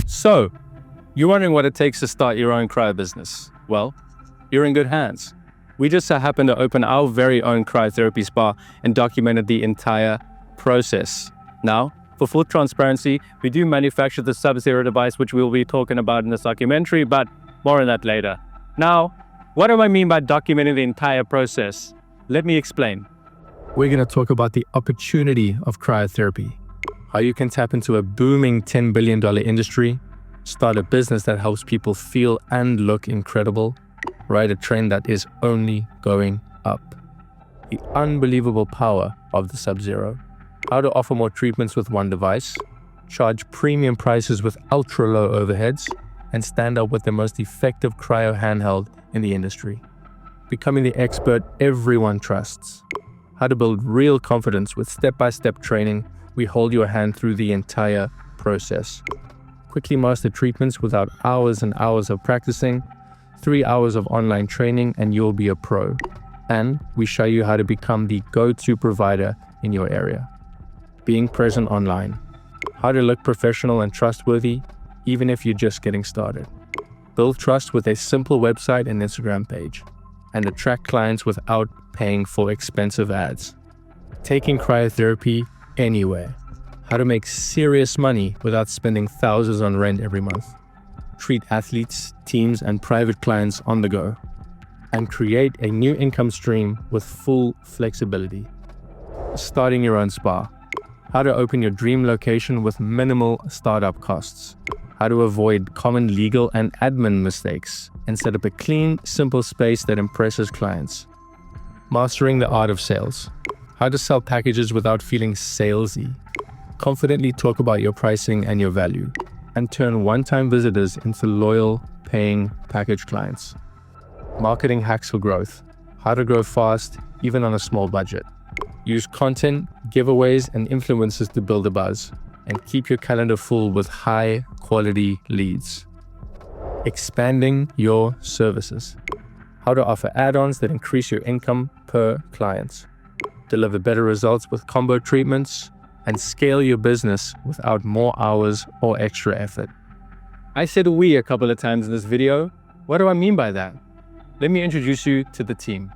So, you're wondering what it takes to start your own cryo business. Well, you're in good hands. We just so happened to open our very own cryotherapy spa and documented the entire process. Now, for full transparency, we do manufacture the Subzero device, which we'll be talking about in this documentary, but more on that later. Now, what do I mean by documenting the entire process? Let me explain. We're going to talk about the opportunity of cryotherapy, how you can tap into a booming $10 billion industry, start a business that helps people feel and look incredible, ride a trend that is only going up, the unbelievable power of the Subzero, how to offer more treatments with one device, charge premium prices with ultra-low overheads, and stand up with the most effective cryo handheld in the industry, becoming the expert everyone trusts, how to build real confidence with step-by-step training. We hold your hand through the entire process. Quickly master treatments without hours and hours of practicing, 3 hours of online training, and you'll be a pro. And we show you how to become the go-to provider in your area. Being present online, how to look professional and trustworthy, even if you're just getting started. Build trust with a simple website and Instagram page, and attract clients without paying for expensive ads. Taking cryotherapy anywhere. How to make serious money without spending thousands on rent every month. Treat athletes, teams, and private clients on the go. And create a new income stream with full flexibility. Starting your own spa. How to open your dream location with minimal startup costs. How to avoid common legal and admin mistakes and set up a clean, simple space that impresses clients. Mastering the art of sales. How to sell packages without feeling salesy. Confidently talk about your pricing and your value, and turn one-time visitors into loyal, paying package clients. Marketing hacks for growth. How to grow fast, even on a small budget. Use content, giveaways, and influencers to build a buzz, and keep your calendar full with high-quality leads. Expanding your services. How to offer add-ons that increase your income per client. Deliver better results with combo treatments, and scale your business without more hours or extra effort. I said we a couple of times in this video. What do I mean by that? Let me introduce you to the team.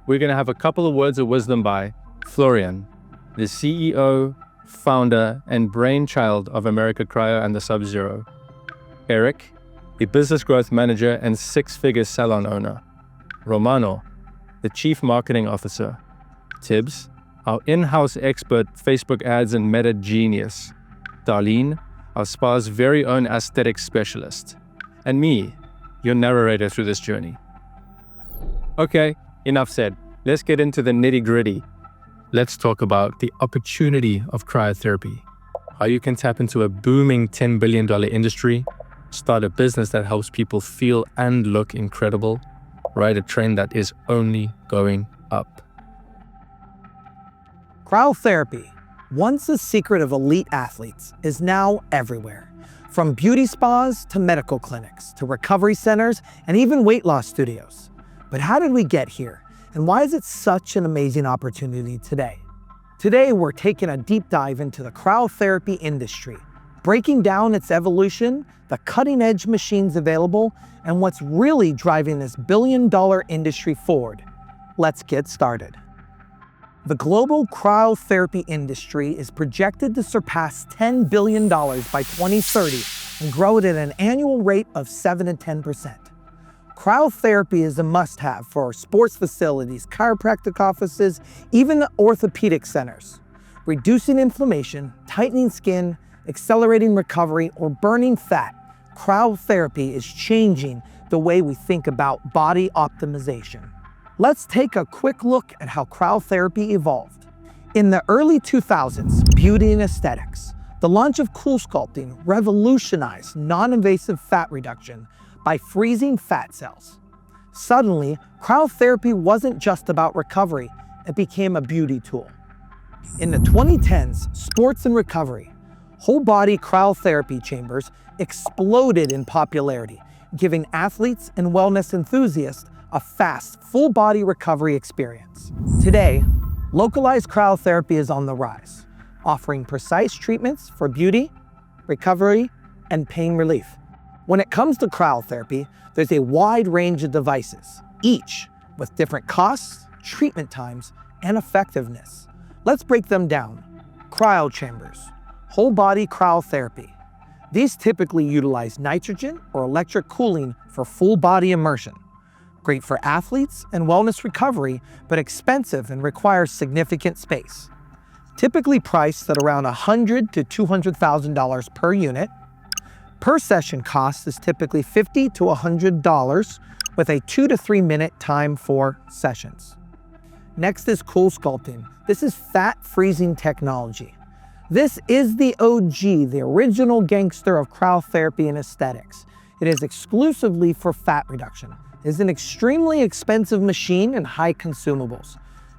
We're going to have a couple of words of wisdom by Florian, the CEO, founder, and brainchild of America Cryo and the Subzero. Eric, a business growth manager and six-figure salon owner. Romano, the chief marketing officer. Tibbs, our in-house expert Facebook ads and meta genius. Darlene, our spa's very own aesthetics specialist. And me, your narrator through this journey. Okay, enough said. Let's get into the nitty-gritty. Let's talk about the opportunity of cryotherapy. How you can tap into a booming $10 billion industry, start a business that helps people feel and look incredible, ride a trend that is only going up. Cryotherapy, once a secret of elite athletes, is now everywhere. From beauty spas to medical clinics to recovery centers and even weight loss studios. But how did we get here? And why is it such an amazing opportunity today? Today, we're taking a deep dive into the cryotherapy industry, breaking down its evolution, the cutting-edge machines available, and what's really driving this billion-dollar industry forward. Let's get started. The global cryotherapy industry is projected to surpass $10 billion by 2030 and grow at an annual rate of 7 to 10%. Cryotherapy is a must-have for sports facilities, chiropractic offices, even orthopedic centers. Reducing inflammation, tightening skin, accelerating recovery, or burning fat, cryotherapy is changing the way we think about body optimization. Let's take a quick look at how cryotherapy evolved. In the early 2000s, beauty and aesthetics, the launch of CoolSculpting revolutionized non-invasive fat reduction by freezing fat cells. Suddenly, cryotherapy wasn't just about recovery, it became a beauty tool. In the 2010s, sports and recovery, whole-body cryotherapy chambers exploded in popularity, giving athletes and wellness enthusiasts a fast, full-body recovery experience. Today, localized cryotherapy is on the rise, offering precise treatments for beauty, recovery, and pain relief. When it comes to cryotherapy, there's a wide range of devices, each with different costs, treatment times, and effectiveness. Let's break them down. Cryo chambers, whole body cryotherapy. These typically utilize nitrogen or electric cooling for full body immersion. Great for athletes and wellness recovery, but expensive and requires significant space. Typically priced at around $100,000 to $200,000 per unit. Per session cost is typically $50 to $100 with a 2 to 3 minute time for sessions. Next is cool sculpting. This is fat freezing technology. This is the OG, the original gangster of cryotherapy and aesthetics. It is exclusively for fat reduction. It is an extremely expensive machine and high consumables.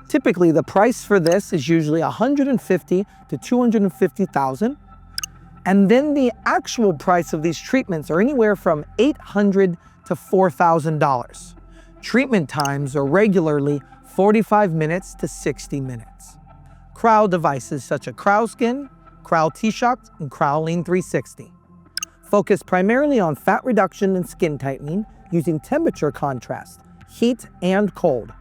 Typically, the price for this is usually $150,000 to $250,000. And then the actual price of these treatments are anywhere from $800 to $4,000. Treatment times are regularly 45 minutes to 60 minutes. Cryo devices such as CryoSkin, Cryo T-Shock, and CryoLean 360 focus primarily on fat reduction and skin tightening using temperature contrast, heat and cold,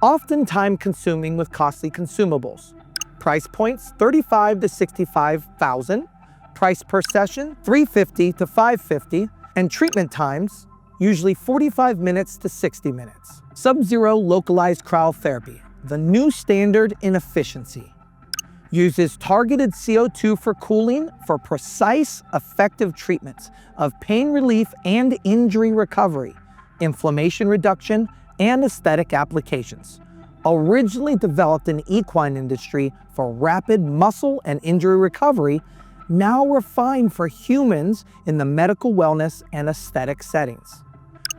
often time consuming with costly consumables. Price points $35,000 to $65,000. Price per session, $350 to $550, and treatment times, usually 45 minutes to 60 minutes. Subzero localized cryotherapy, the new standard in efficiency. Uses targeted CO2 for cooling for precise, effective treatments of pain relief and injury recovery, inflammation reduction, and aesthetic applications. Originally developed in equine industry for rapid muscle and injury recovery, now refined for humans in the medical wellness and aesthetic settings.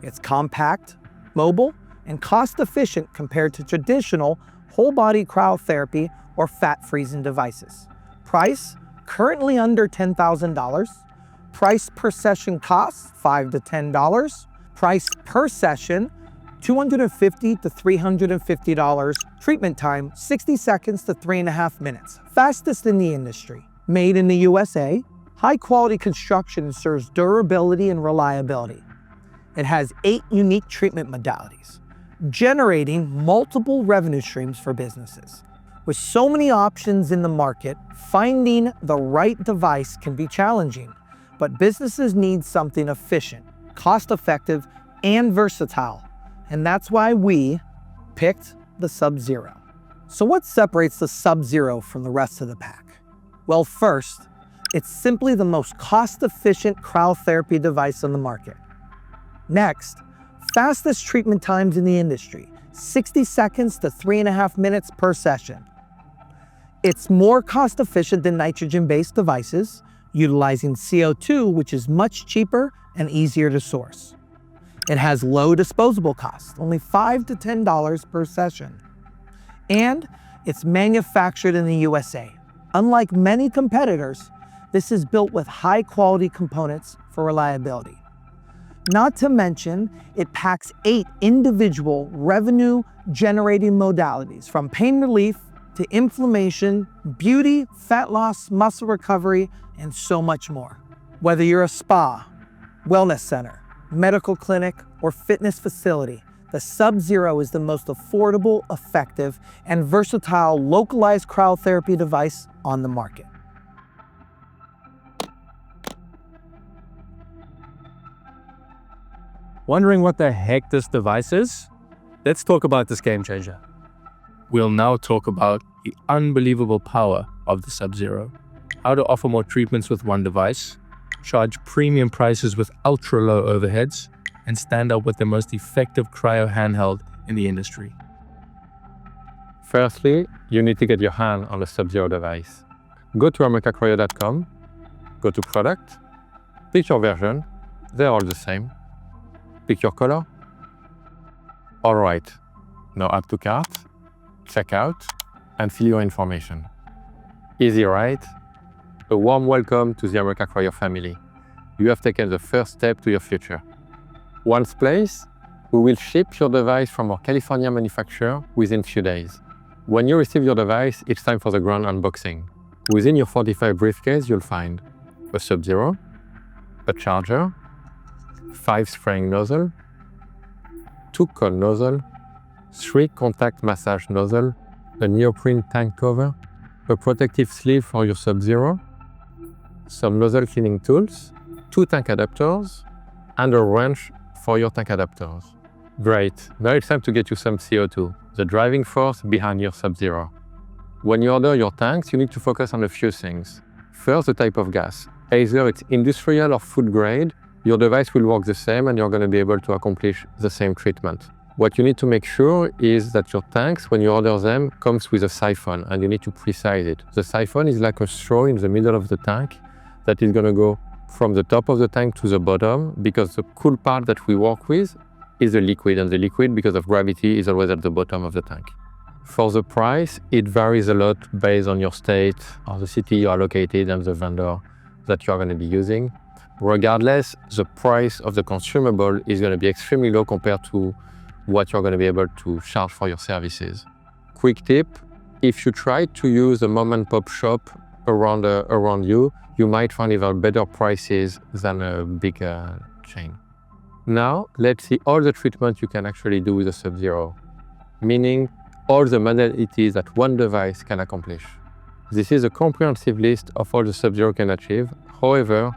It's compact, mobile, and cost-efficient compared to traditional whole-body cryotherapy or fat-freezing devices. Price, currently under $10,000. Price per session cost, $5 to $10. Price per session, $250 to $350. Treatment time, 60 seconds to 3.5 minutes. Fastest in the industry. Made in the USA, high-quality construction ensures durability and reliability. It has 8 unique treatment modalities, generating multiple revenue streams for businesses. With so many options in the market, finding the right device can be challenging, but businesses need something efficient, cost-effective, and versatile. And that's why we picked the Subzero. So what separates the Subzero from the rest of the pack? Well, first, it's simply the most cost-efficient cryotherapy device on the market. Next, fastest treatment times in the industry, 60 seconds to 3.5 minutes per session. It's more cost-efficient than nitrogen-based devices, utilizing CO2, which is much cheaper and easier to source. It has low disposable costs, only $5 to $10 per session. And it's manufactured in the USA. Unlike many competitors, this is built with high-quality components for reliability. Not to mention, it packs 8 individual revenue-generating modalities, from pain relief to inflammation, beauty, fat loss, muscle recovery, and so much more. Whether you're a spa, wellness center, medical clinic, or fitness facility, the Subzero is the most affordable, effective, and versatile localized cryotherapy device on the market. Wondering what the heck this device is? Let's talk about this game changer. We'll now talk about the unbelievable power of the Subzero, how to offer more treatments with one device, charge premium prices with ultra-low overheads, and stand up with the most effective cryo handheld in the industry. Firstly, you need to get your hand on the Subzero device. Go to americacryo.com, go to product, pick your version, they're all the same. Pick your color. All right, now add to cart, check out, and fill your information. Easy, right? A warm welcome to the America Cryo family. You have taken the first step to your future. Once placed, We will ship your device from our California manufacturer within few days. When you receive your device, it's time for the grand unboxing. Within your 45 briefcase, you'll find a Subzero, a charger, 5 spraying nozzle, 2 cold nozzle, 3 contact massage nozzle, a neoprene tank cover, a protective sleeve for your Subzero, some nozzle cleaning tools, 2 tank adapters, and a wrench for your tank adapters. Great, now it's time to get you some CO2, the driving force behind your Subzero. When you order your tanks, you need to focus on a few things. First, the type of gas. Either it's industrial or food grade, your device will work the same and you're going to be able to accomplish the same treatment. What you need to make sure is that your tanks, when you order them, comes with a siphon and you need to precise it. The siphon is like a straw in the middle of the tank that is going to go from the top of the tank to the bottom, because the cool part that we work with is the liquid, and the liquid, because of gravity, is always at the bottom of the tank. For the price, it varies a lot based on your state or the city you are located and the vendor that you are going to be using. Regardless, the price of the consumable is going to be extremely low compared to what you're going to be able to charge for your services. Quick tip, if you try to use a mom-and-pop shop around you, you might find even better prices than a big chain. Now, let's see all the treatment you can actually do with a Subzero, meaning all the modalities that one device can accomplish. This is a comprehensive list of all the Subzero can achieve. However,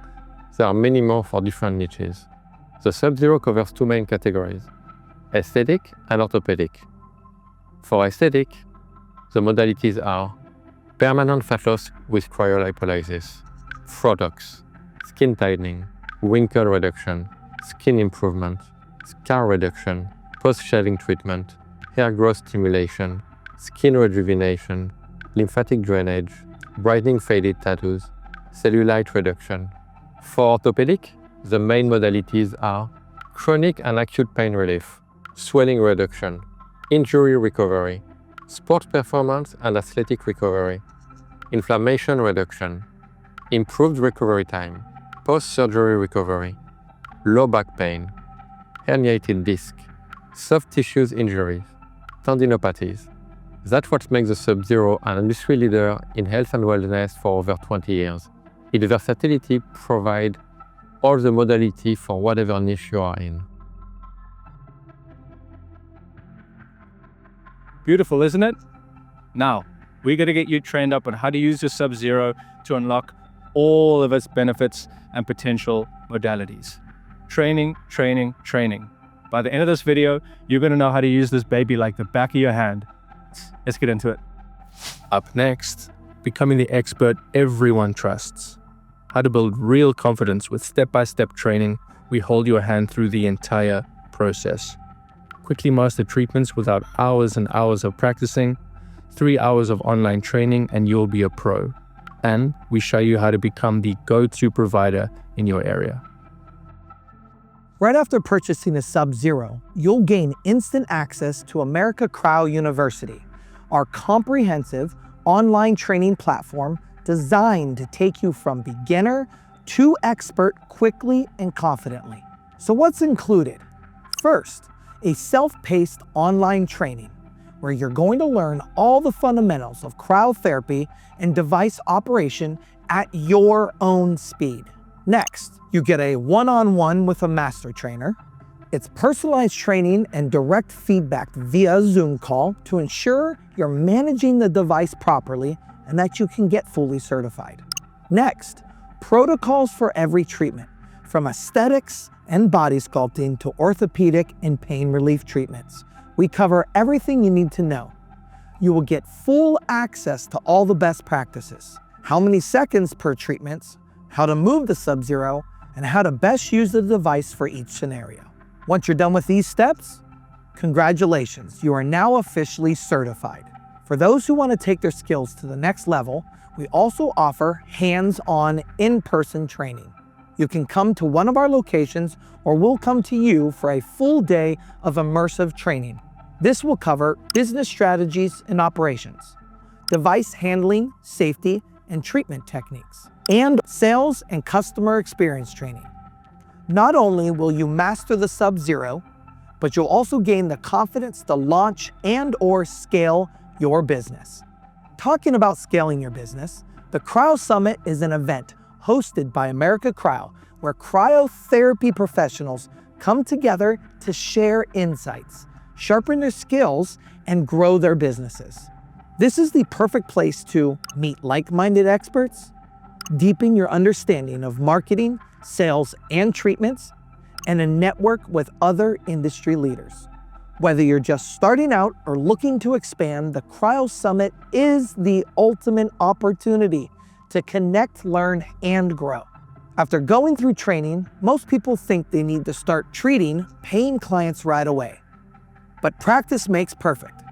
there are many more for different niches. The Subzero covers 2 main categories, aesthetic and orthopedic. For aesthetic, the modalities are permanent fat loss with cryolipolysis, Frotox, skin tightening, wrinkle reduction, skin improvement, scar reduction, post-shaving treatment, hair growth stimulation, skin rejuvenation, lymphatic drainage, brightening faded tattoos, cellulite reduction. For orthopedic, the main modalities are chronic and acute pain relief, swelling reduction, injury recovery, sport performance and athletic recovery, inflammation reduction, improved recovery time, post-surgery recovery, low back pain, herniated disc, soft tissues injuries, tendinopathies. That's what makes the Subzero an industry leader in health and wellness for over 20 years. Its versatility provides all the modality for whatever niche you are in. Beautiful, isn't it? Now, we're going to get you trained up on how to use your Subzero to unlock all of its benefits and potential modalities. Training, training, training. By the end of this video, you're going to know how to use this baby like the back of your hand. Let's get into it. Up next, becoming the expert everyone trusts. How to build real confidence with step-by-step training. We hold your hand through the entire process. Quickly master treatments without hours and hours of practicing. 3 hours of online training and you'll be a pro. And we show you how to become the go-to provider in your area. Right after purchasing a Subzero, you'll gain instant access to America Cryo University, our comprehensive online training platform designed to take you from beginner to expert quickly and confidently. So what's included? First, a self-paced online training where you're going to learn all the fundamentals of cryotherapy and device operation at your own speed. Next, you get a one-on-one with a master trainer. It's personalized training and direct feedback via Zoom call to ensure you're managing the device properly and that you can get fully certified. Next, protocols for every treatment, from aesthetics and body sculpting to orthopedic and pain relief treatments. We cover everything you need to know. You will get full access to all the best practices, how many seconds per treatment, how to move the Subzero, and how to best use the device for each scenario. Once you're done with these steps, congratulations, you are now officially certified. For those who want to take their skills to the next level, we also offer hands-on in-person training. You can come to one of our locations or we'll come to you for a full day of immersive training. This will cover business strategies and operations, device handling, safety, and treatment techniques, and sales and customer experience training. Not only will you master the Subzero, but you'll also gain the confidence to launch and/or scale your business. Talking about scaling your business, the Cryo Summit is an event hosted by America Cryo, where cryotherapy professionals come together to share insights, sharpen their skills, and grow their businesses. This is the perfect place to meet like-minded experts, deepen your understanding of marketing, sales, and treatments, and a network with other industry leaders. Whether you're just starting out or looking to expand, the Cryo Summit is the ultimate opportunity to connect, learn, and grow. After going through training, most people think they need to start treating paying clients right away. But practice makes perfect.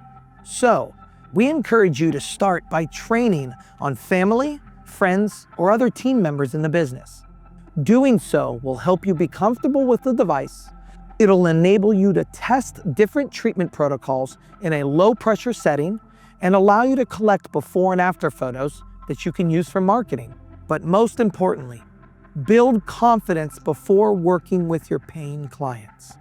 So, we encourage you to start by training on family, friends, or other team members in the business. Doing so will help you be comfortable with the device. It'll enable you to test different treatment protocols in a low-pressure setting and allow you to collect before and after photos that you can use for marketing. But most importantly, build confidence before working with your paying clients.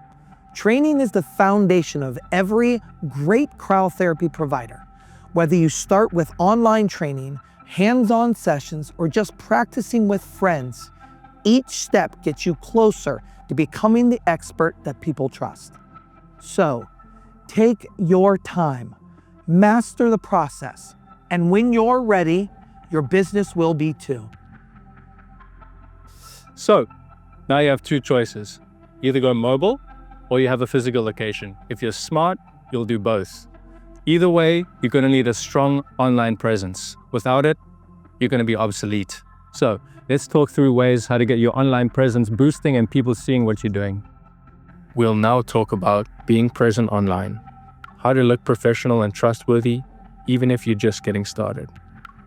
Training is the foundation of every great cryotherapy provider. Whether you start with online training, hands-on sessions, or just practicing with friends, each step gets you closer to becoming the expert that people trust. So, take your time, master the process, and when you're ready, your business will be too. So, now you have two choices. Either go mobile or you have a physical location. If you're smart, you'll do both. Either way, you're going to need a strong online presence. Without it, you're going to be obsolete. So, let's talk through ways how to get your online presence boosting and people seeing what you're doing. We'll now talk about being present online. How to look professional and trustworthy, even if you're just getting started.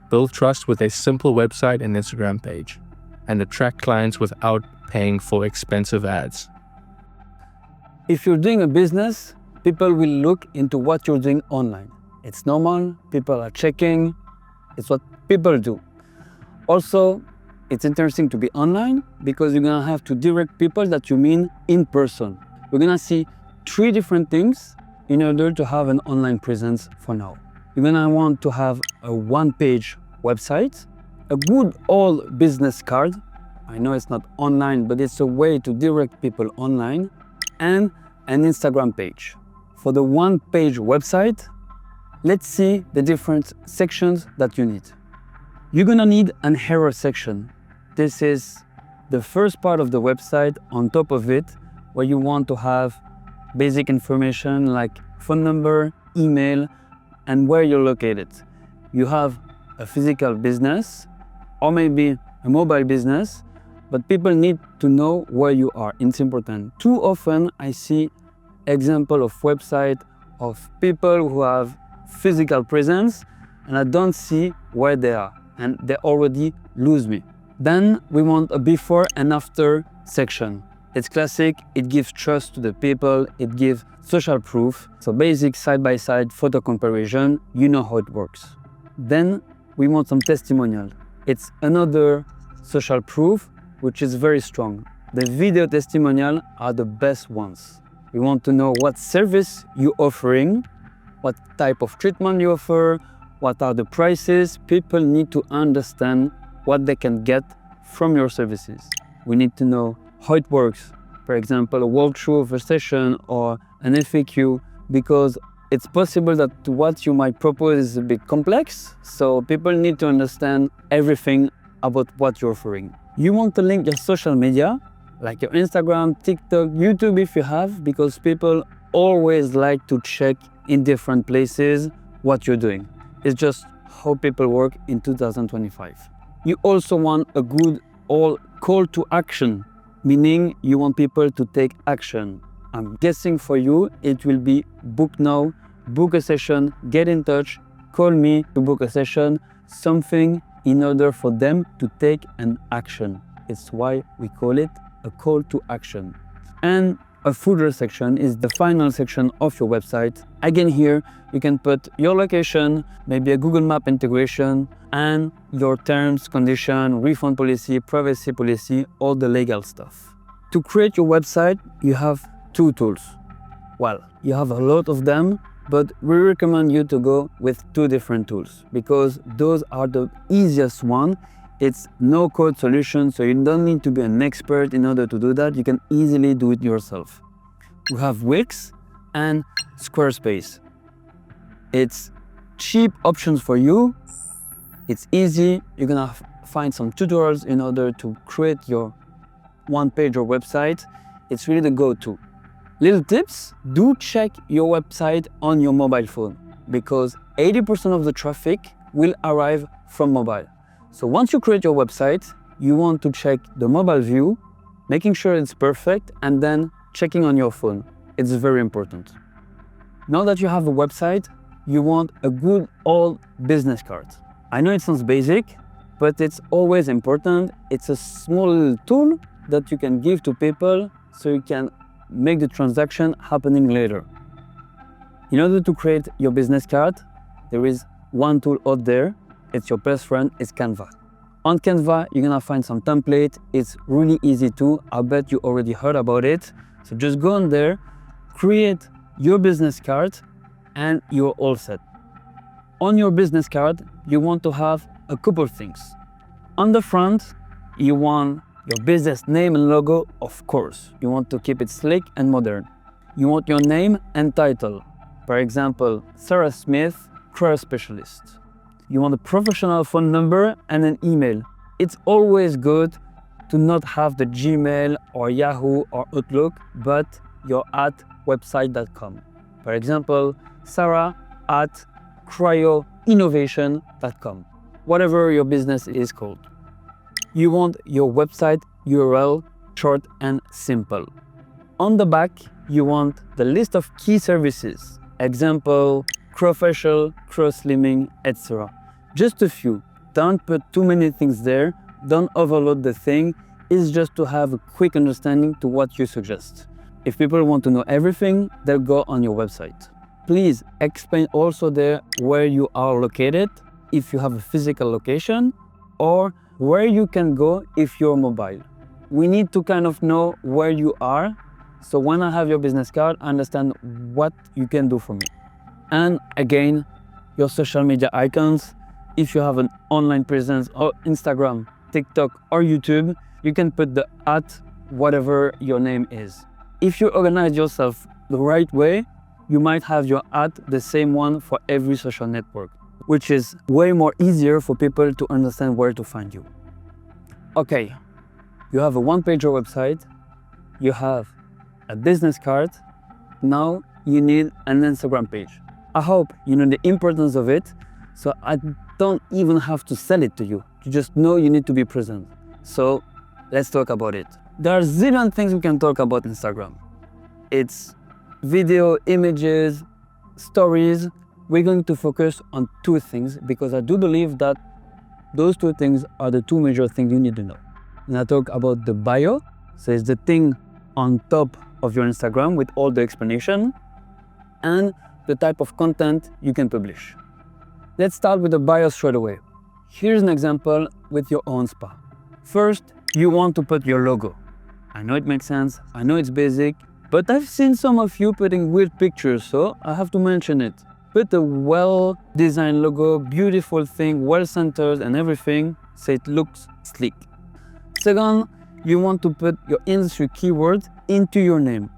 Build trust with a simple website and Instagram page, and attract clients without paying for expensive ads. If you're doing a business, people will look into what you're doing online. It's normal, people are checking, it's what people do. Also, it's interesting to be online because you're gonna have to direct people that you meet in person. We're gonna see 3 different things in order to have an online presence for now. You're gonna want to have a 1-page website, a good old business card. I know it's not online, but it's a way to direct people online, and an Instagram page. For the 1-page website, let's see the different sections that you need. You're gonna need an hero section. This is the first part of the website. On top of it, where you want to have basic information like phone number, email, and where you're located. You have a physical business or maybe a mobile business, but people need to know where you are. It's important. Too often I see example of website of people who have physical presence and I don't see where they are and they already lose me. Then we want a before and after section. It's classic, it gives trust to the people, it gives social proof. So basic side-by-side photo comparison, you know how it works. Then we want some testimonial. It's another social proof, which is very strong. The video testimonial are the best ones. We want to know what service you're offering, what type of treatment you offer, what are the prices. People need to understand what they can get from your services. We need to know how it works. For example, a walkthrough of a session or an FAQ, because it's possible that what you might propose is a bit complex, so people need to understand everything about what you're offering. You want to link your social media, like your Instagram, TikTok, YouTube if you have, because people always like to check in different places what you're doing. It's just how people work in 2025. You also want a good old call to action, meaning you want people to take action. I'm guessing for you, it will be book now, book a session, get in touch, call me to book a session, something in order for them to take an action. It's why we call it a call to action. And a footer section is the final section of your website. Again, here you can put your location, maybe a Google Map integration, and your terms, condition, refund policy, privacy policy, all the legal stuff. To create your website, you have 2 tools. Well, you have a lot of them, but we recommend you to go with 2 different tools because those are the easiest one. It's no-code solution, so you don't need to be an expert in order to do that. You can easily do it yourself. We have Wix and Squarespace. It's cheap options for you. It's easy. You're gonna find some tutorials in order to create your one-page or website. It's really the go-to. Little tips, do check your website on your mobile phone because 80% of the traffic will arrive from mobile. So once you create your website, you want to check the mobile view, making sure it's perfect, and then checking on your phone. It's very important. Now that you have a website, you want a good old business card. I know it sounds basic, but it's always important. It's a small little tool that you can give to people so you can make the transaction happening later. In order to create your business card, there is one tool out there. It's your best friend, it's Canva. On Canva, you're gonna find some template. It's really easy too. I bet you already heard about it. So just go on there, create your business card, and you're all set. On your business card, you want to have a couple things. On the front, you want your business name and logo, of course. You want to keep it slick and modern. You want your name and title. For example, Sarah Smith, cryo specialist. You want a professional phone number and an email. It's always good to not have the Gmail or Yahoo or Outlook, but your @website.com. For example, sarah@cryoinnovation.com, whatever your business is called. You want your website URL short and simple. On the back, you want the list of key services. Example, cryofacial, cryo-slimming, etc. Just a few. Don't put too many things there. Don't overload the thing. It's just to have a quick understanding to what you suggest. If people want to know everything, they'll go on your website. Please explain also there where you are located, if you have a physical location, or where you can go if you're mobile. We need to kind of know where you are, so when I have your business card, I understand what you can do for me. And again, your social media icons. If you have an online presence or Instagram, TikTok, or YouTube, you can put the @whatever your name is. If you organize yourself the right way, you might have your the same one for every social network, which is way more easier for people to understand where to find you. Okay, you have a one-pager website, you have a business card, now you need an Instagram page. I hope you know the importance of it, so I don't even have to sell it to you. You just know you need to be present. So let's talk about it. There are a zillion things we can talk about Instagram. It's video, images, stories. We're going to focus on 2 things because I do believe that those 2 things are the 2 major things you need to know. And I talk about the bio, so it's the thing on top of your Instagram with all the explanation, and the type of content you can publish. Let's start with the bio straight away. Here's an example with your own spa. First, you want to put your logo. I know it makes sense, I know it's basic, but I've seen some of you putting weird pictures, so I have to mention it. Put a well-designed logo, beautiful thing, well-centered and everything, so it looks sleek. Second, you want to put your industry keyword into your name.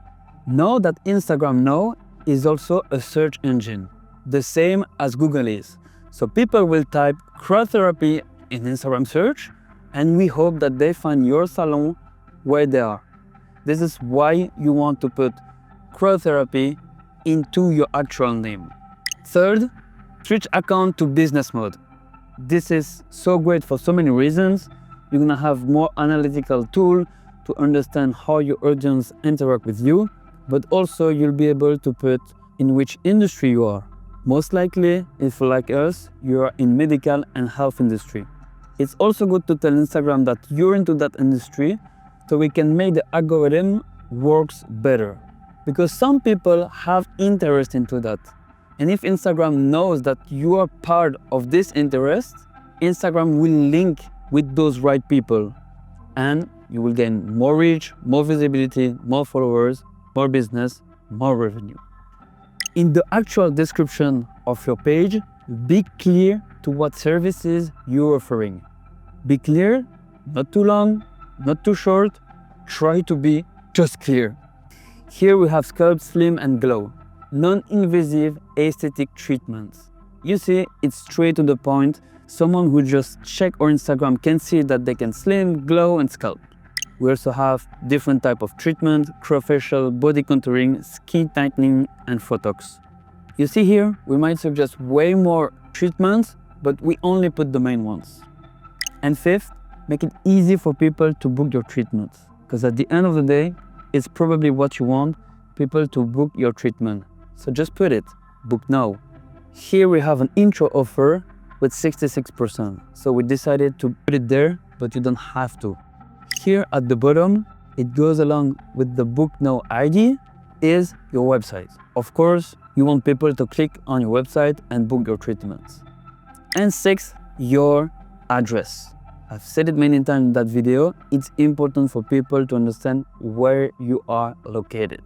Know that Instagram now is also a search engine, the same as Google is. So people will type cryotherapy in Instagram search, and we hope that they find your salon where they are. This is why you want to put cryotherapy into your actual name. Third, switch account to business mode. This is so great for so many reasons. You're gonna have more analytical tool to understand how your audience interact with you, but also you'll be able to put in which industry you are. Most likely, if you're like us, you are in medical and health industry. It's also good to tell Instagram that you're into that industry so we can make the algorithm works better. Because some people have interest into that. And if Instagram knows that you are part of this interest, Instagram will link with those right people. And you will gain more reach, more visibility, more followers, more business, more revenue. In the actual description of your page, be clear to what services you're offering. Be clear, not too long, not too short. Try to be just clear. Here we have Sculpt, Slim and Glow, non-invasive aesthetic treatments. You see, it's straight to the point. Someone who just check our Instagram can see that they can slim, glow and sculpt. We also have different type of treatment, cryofascial, body contouring, skin tightening and Photox. You see here, we might suggest way more treatments, but we only put the main ones. And fifth, make it easy for people to book your treatments. Because at the end of the day, it's probably what you want, people to book your treatment. So just put it, book now. Here we have an intro offer with 66%. So we decided to put it there, but you don't have to. Here at the bottom, it goes along with the book now ID is your website. Of course, you want people to click on your website and book your treatments. And sixth, your address. I've said it many times in that video, it's important for people to understand where you are located.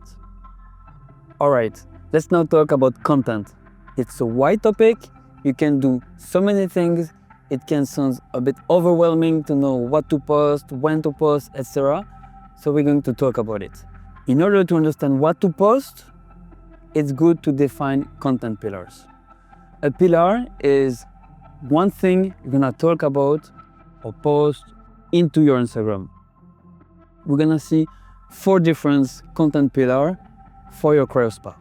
All right, let's now talk about content. It's a wide topic, you can do so many things, it can sound a bit overwhelming to know what to post, when to post, etc. So we're going to talk about it. In order to understand what to post, it's good to define content pillars. A pillar is one thing you're gonna talk about or post into your Instagram. We're gonna see 4 different content pillars for your cryo spa.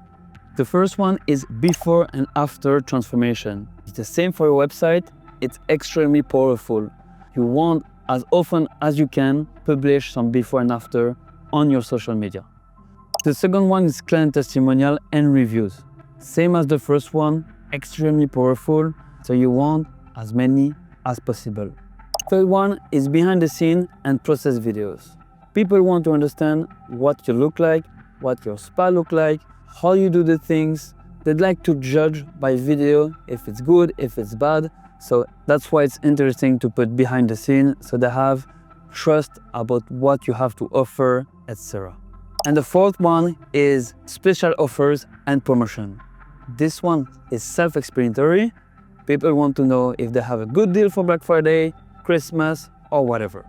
The first one is before and after transformation. It's the same for your website. It's extremely powerful. You want, as often as you can, publish some before and after on your social media. The second one is client testimonial and reviews. Same as the first one, extremely powerful. So you want as many as possible. Third one is behind the scene and process videos. People want to understand what you look like, what your spa look like, how you do the things. They'd like to judge by video if it's good, if it's bad. So that's why it's interesting to put behind the scene so they have trust about what you have to offer, etc. And the fourth one is special offers and promotion. This one is self-explanatory. People want to know if they have a good deal for Black Friday, Christmas, or whatever.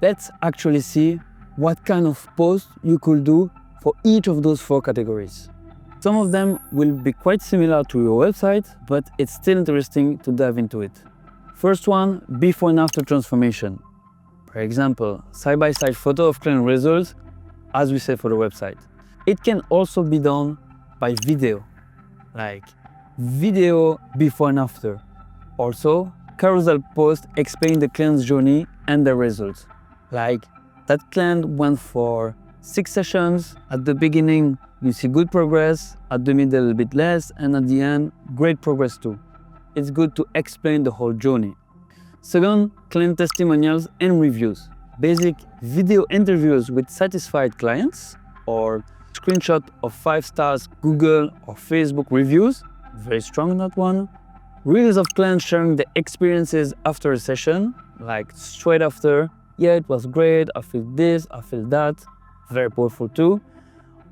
Let's actually see what kind of post you could do for each of those 4 categories. Some of them will be quite similar to your website, but it's still interesting to dive into it. First one, before and after transformation. For example, side-by-side photo of client results, as we say for the website. It can also be done by video, like video before and after. Also, carousel post explain the client's journey and the results. Like that client went for 6 sessions. At the beginning, you see good progress, at the middle a bit less, and at the end, great progress too. It's good to explain the whole journey. Second, client testimonials and reviews. Basic video interviews with satisfied clients or screenshot of 5 stars Google or Facebook reviews. Very strong on that one. Reels of clients sharing the experiences after a session, like straight after, yeah, it was great, I feel this, I feel that. Very powerful too.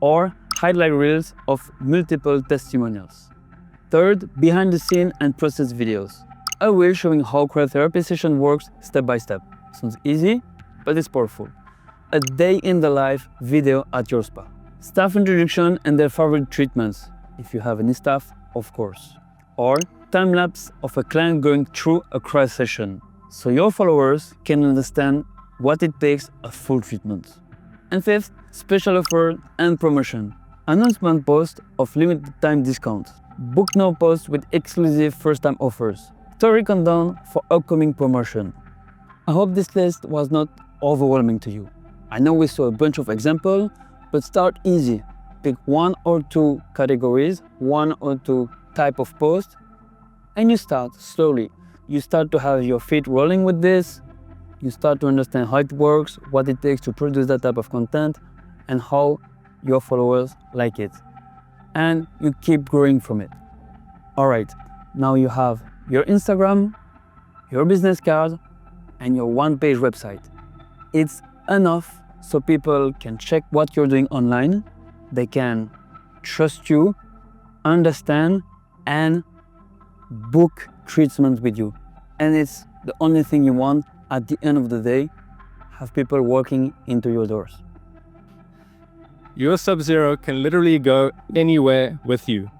Or highlight reels of multiple testimonials. Third, behind the scene and process videos. A reel showing how cryotherapy session works step by step. Sounds easy, but it's powerful. A day in the life video at your spa. Staff introduction and their favorite treatments, if you have any staff, of course. Or time-lapse of a client going through a cryo session, so your followers can understand what it takes a full treatment. And fifth, special offer and promotion. Announcement post of limited time discounts. Book now post with exclusive first-time offers. Story countdown for upcoming promotion. I hope this list was not overwhelming to you. I know we saw a bunch of examples, but start easy. Pick 1 or 2 categories, 1 or 2 type of post, and you start slowly. You start to have your feet rolling with this. You start to understand how it works, what it takes to produce that type of content, and how your followers like it. And you keep growing from it. All right, now you have your Instagram, your business card, and your one-page website. It's enough so people can check what you're doing online. They can trust you, understand, and book treatment with you. And it's the only thing you want at the end of the day, have people walking into your doors. Your Subzero can literally go anywhere with you.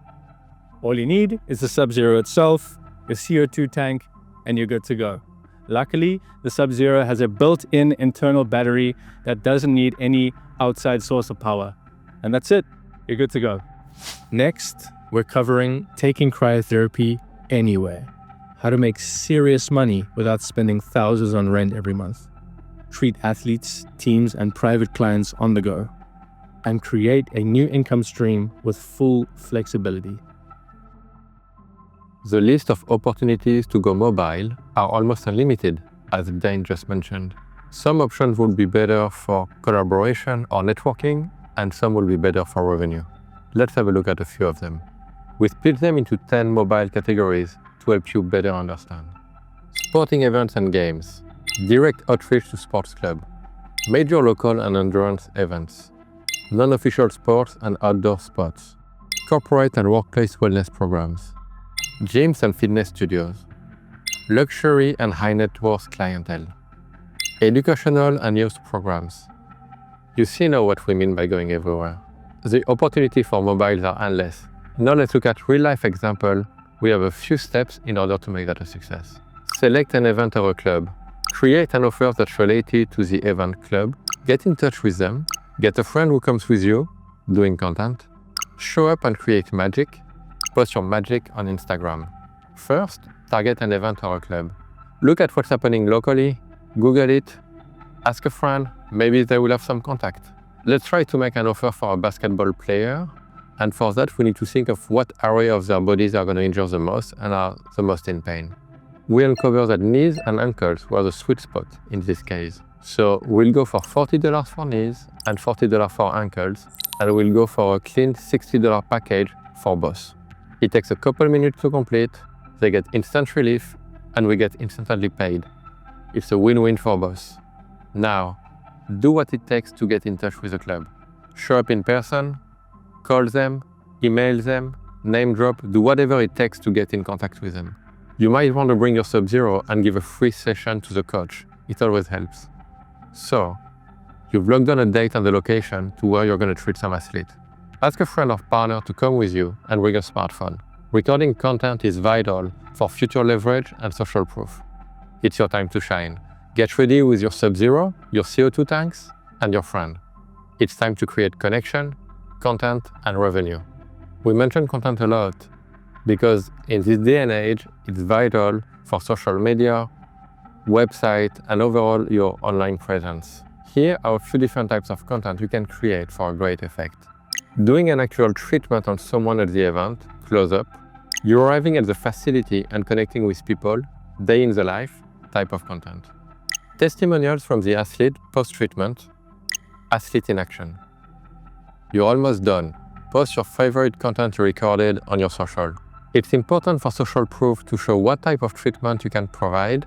All you need is the Subzero itself, your CO2 tank, and you're good to go. Luckily, the Subzero has a built-in internal battery that doesn't need any outside source of power. And that's it, you're good to go. Next, we're covering taking cryotherapy anywhere. How to make serious money without spending thousands on rent every month. Treat athletes, teams, and private clients on the go. And create a new income stream with full flexibility. The list of opportunities to go mobile are almost unlimited, as Dane just mentioned. Some options will be better for collaboration or networking, and some will be better for revenue. Let's have a look at a few of them. We split them into 10 mobile categories to help you better understand. Sporting events and games, direct outreach to sports club, major local and endurance events, non-official sports and outdoor spots, corporate and workplace wellness programs, gyms and fitness studios, luxury and high net worth clientele, educational and youth programs. You see now what we mean by going everywhere. The opportunity for mobiles are endless. Now let's look at real-life example. We have a few steps in order to make that a success. Select an event or a club. Create an offer that's related to the event club. Get in touch with them. Get a friend who comes with you, doing content. Show up and create magic. Post your magic on Instagram. First, target an event or a club. Look at what's happening locally, Google it, ask a friend, maybe they will have some contact. Let's try to make an offer for a basketball player, and for that we need to think of what area of their bodies are going to injure the most and are the most in pain. We uncover that knees and ankles were the sweet spot in this case. So we'll go for $40 for knees and $40 for ankles, and we'll go for a clean $60 package for both. It takes a couple minutes to complete, they get instant relief, and we get instantly paid. It's a win-win for both. Now, do what it takes to get in touch with the club. Show up in person, call them, email them, name drop, do whatever it takes to get in contact with them. You might want to bring your Subzero and give a free session to the coach. It always helps. So, you've logged on a date and the location to where you're going to treat some athlete. Ask a friend or partner to come with you and bring a smartphone. Recording content is vital for future leverage and social proof. It's your time to shine. Get ready with your Subzero, your CO2 tanks, and your friend. It's time to create connection, content, and revenue. We mention content a lot because in this day and age, it's vital for social media, website, and overall your online presence. Here are a few different types of content you can create for a great effect. Doing an actual treatment on someone at the event, close up. You're arriving at the facility and connecting with people, day in the life type of content. Testimonials from the athlete post-treatment, athlete in action. You're almost done. Post your favorite content you recorded on your social. It's important for social proof to show what type of treatment you can provide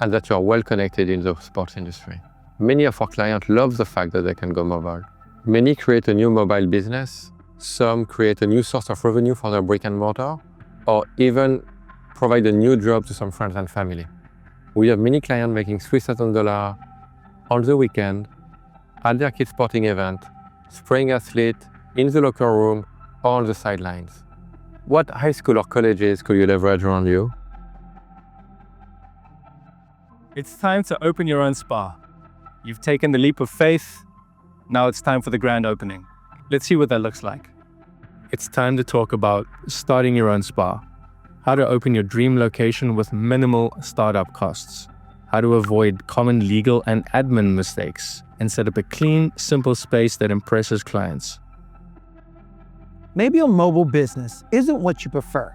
and that you're well connected in the sports industry. Many of our clients love the fact that they can go mobile. Many create a new mobile business, some create a new source of revenue for their brick and mortar, or even provide a new job to some friends and family. We have many clients making $3,000 on the weekend, at their kids' sporting event, spraying athlete, in the locker room, or on the sidelines. What high school or colleges could you leverage around you? It's time to open your own spa. You've taken the leap of faith. Now it's time for the grand opening. Let's see what that looks like. It's time to talk about starting your own spa. How to open your dream location with minimal startup costs. How to avoid common legal and admin mistakes and set up a clean, simple space that impresses clients. Maybe a mobile business isn't what you prefer.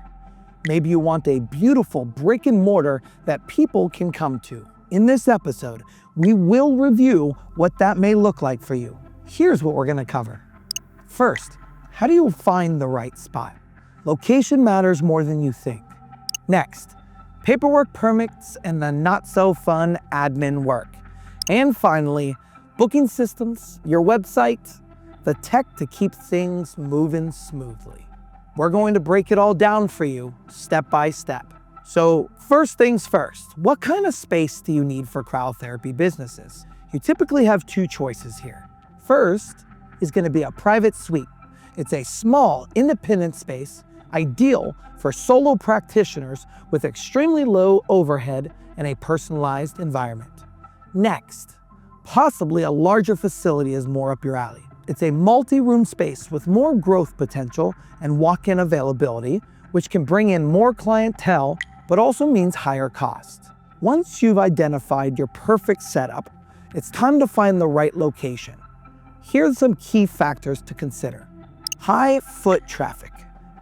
Maybe you want a beautiful brick and mortar that people can come to. In this episode, we will review what that may look like for you. Here's what we're going to cover. First, how do you find the right spot? Location matters more than you think. Next, paperwork, permits, and the not-so-fun admin work. And finally, booking systems, your website, the tech to keep things moving smoothly. We're going to break it all down for you step by step. So first things first, what kind of space do you need for cryotherapy businesses? You typically have two choices here. First is going to be a private suite. It's a small, independent space, ideal for solo practitioners with extremely low overhead and a personalized environment. Next, possibly a larger facility is more up your alley. It's a multi-room space with more growth potential and walk-in availability, which can bring in more clientele, but also means higher costs. Once you've identified your perfect setup, it's time to find the right location. Here's some key factors to consider. High foot traffic.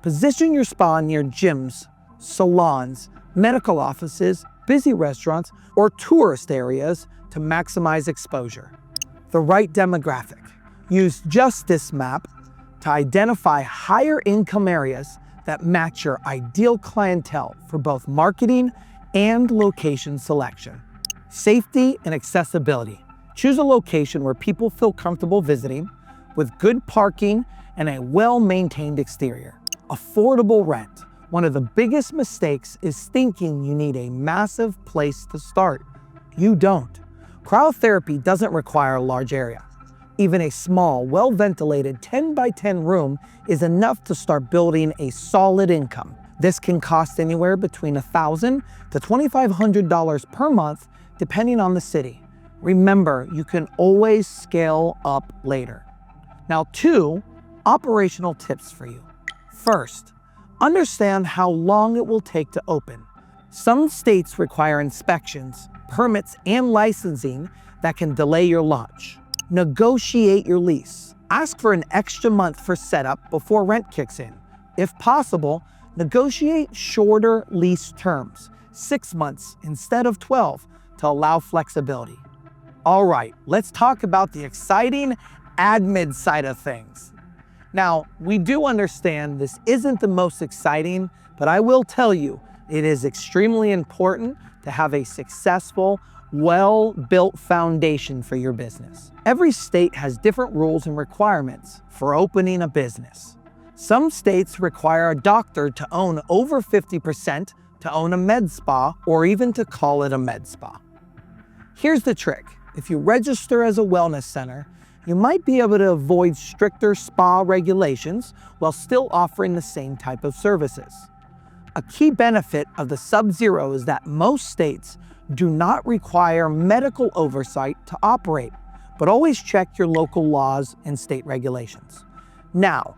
Position your spa near gyms, salons, medical offices, busy restaurants, or tourist areas to maximize exposure. The right demographic. Use Justice Map to identify higher income areas that match your ideal clientele for both marketing and location selection. Safety and accessibility. Choose a location where people feel comfortable visiting, with good parking and a well-maintained exterior. Affordable rent. One of the biggest mistakes is thinking you need a massive place to start. You don't. Cryotherapy doesn't require a large area. Even a small, well-ventilated 10 by 10 room is enough to start building a solid income. This can cost anywhere between $1,000 to $2,500 per month, depending on the city. Remember, you can always scale up later. Now, 2 operational tips for you. First, understand how long it will take to open. Some states require inspections, permits, and licensing that can delay your launch. Negotiate your lease. Ask for an extra month for setup before rent kicks in. If possible, negotiate shorter lease terms, 6 months instead of 12, to allow flexibility. All right, let's talk about the exciting admin side of things. Now, we do understand this isn't the most exciting, but I will tell you, it is extremely important to have a successful, well-built foundation for your business. Every state has different rules and requirements for opening a business. Some states require a doctor to own over 50% to own a med spa or even to call it a med spa. Here's the trick. If you register as a wellness center, you might be able to avoid stricter spa regulations while still offering the same type of services. A key benefit of the Subzero is that most states do not require medical oversight to operate, but always check your local laws and state regulations. Now,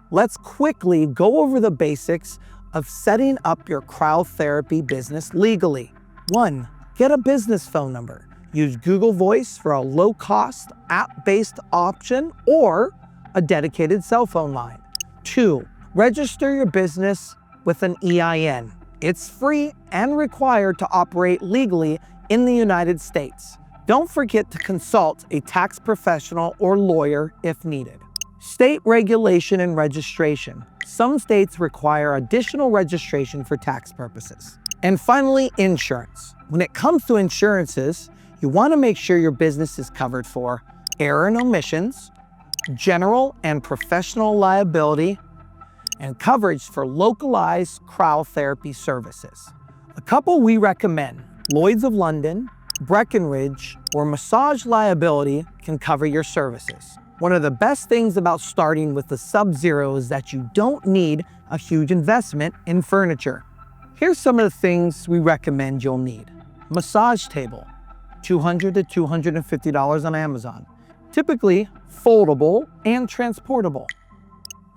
let's quickly go over the basics of setting up your cryotherapy business legally. 1, get a business phone number. Use Google Voice for a low-cost, app-based option or a dedicated cell phone line. 2, register your business with an EIN. It's free and required to operate legally in the United States. Don't forget to consult a tax professional or lawyer if needed. State regulation and registration. Some states require additional registration for tax purposes. And finally, insurance. When it comes to insurances, you want to make sure your business is covered for error and omissions, general and professional liability, and coverage for localized cryotherapy services. A couple we recommend, Lloyd's of London, Breckenridge, or Massage Liability can cover your services. One of the best things about starting with the Subzero is that you don't need a huge investment in furniture. Here's some of the things we recommend you'll need. Massage table, $200 to $250 on Amazon. Typically foldable and transportable.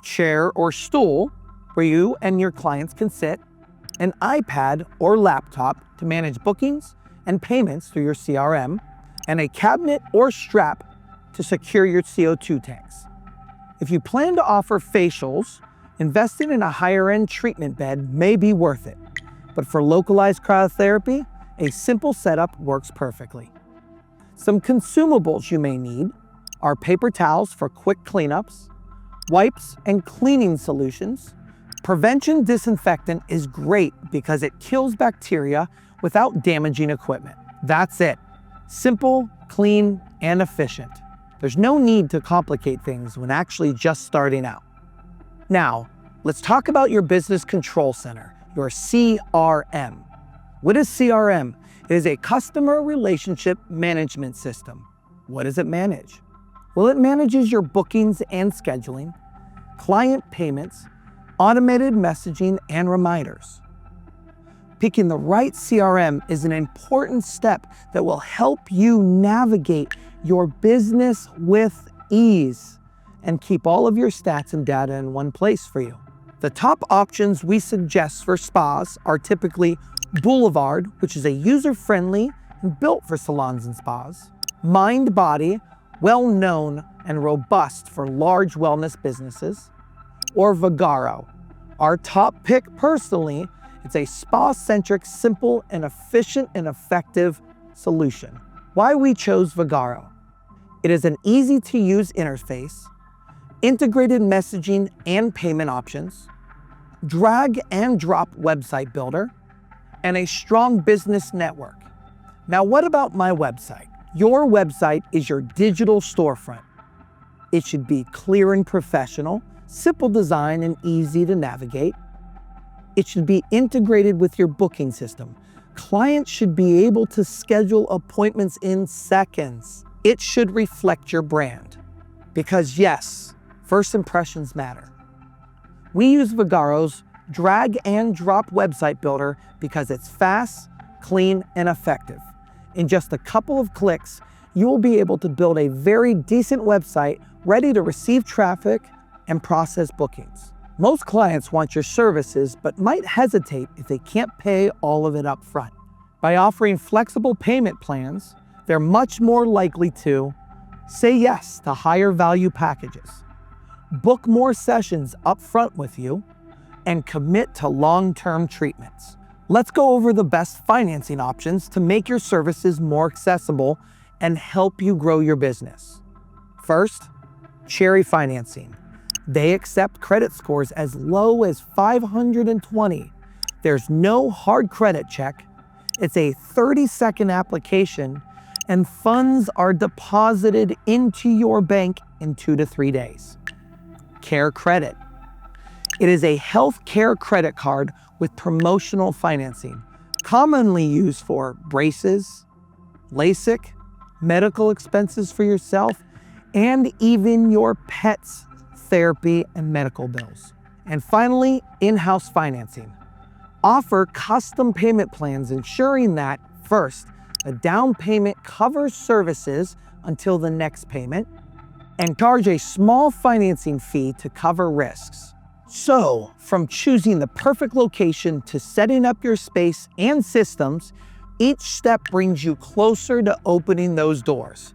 Chair or stool where you and your clients can sit. An iPad or laptop to manage bookings and payments through your CRM. And a cabinet or strap to secure your CO2 tanks. If you plan to offer facials, investing in a higher-end treatment bed may be worth it. But for localized cryotherapy, a simple setup works perfectly. Some consumables you may need are paper towels for quick cleanups, wipes and cleaning solutions. Prevention disinfectant is great because it kills bacteria without damaging equipment. That's it. Simple, clean, and efficient. There's no need to complicate things when actually just starting out. Now, let's talk about your business control center, your CRM. What is CRM? It is a customer relationship management system. What does it manage? Well, it manages your bookings and scheduling, client payments, automated messaging, and reminders. Picking the right CRM is an important step that will help you navigate your business with ease and keep all of your stats and data in one place for you. The top options we suggest for spas are typically Boulevard, which is a user-friendly and built for salons and spas, MindBody, well-known and robust for large wellness businesses, or Vagaro. Our top pick personally, it's a spa-centric, simple and efficient and effective solution. Why we chose Vagaro? It is an easy-to-use interface, integrated messaging and payment options, drag and drop website builder, and a strong business network. Now, what about my website? Your website is your digital storefront. It should be clear and professional, simple design and easy to navigate. It should be integrated with your booking system. Clients should be able to schedule appointments in seconds. It should reflect your brand. Because yes, first impressions matter. We use Vagaro's drag and drop website builder because it's fast, clean, and effective. In just a couple of clicks, you will be able to build a very decent website ready to receive traffic and process bookings. Most clients want your services but might hesitate if they can't pay all of it up front. By offering flexible payment plans, they're much more likely to say yes to higher value packages, book more sessions up front with you, and commit to long-term treatments. Let's go over the best financing options to make your services more accessible and help you grow your business. First, Cherry Financing. They accept credit scores as low as 520. There's no hard credit check. It's a 30-second application, and funds are deposited into your bank in 2 to 3 days. Care Credit. It is a health care credit card with promotional financing, commonly used for braces, LASIK, medical expenses for yourself, and even your pet's therapy and medical bills. And finally, in-house financing. Offer custom payment plans ensuring that, first, a down payment covers services until the next payment, and charge a small financing fee to cover risks. So, from choosing the perfect location to setting up your space and systems, each step brings you closer to opening those doors.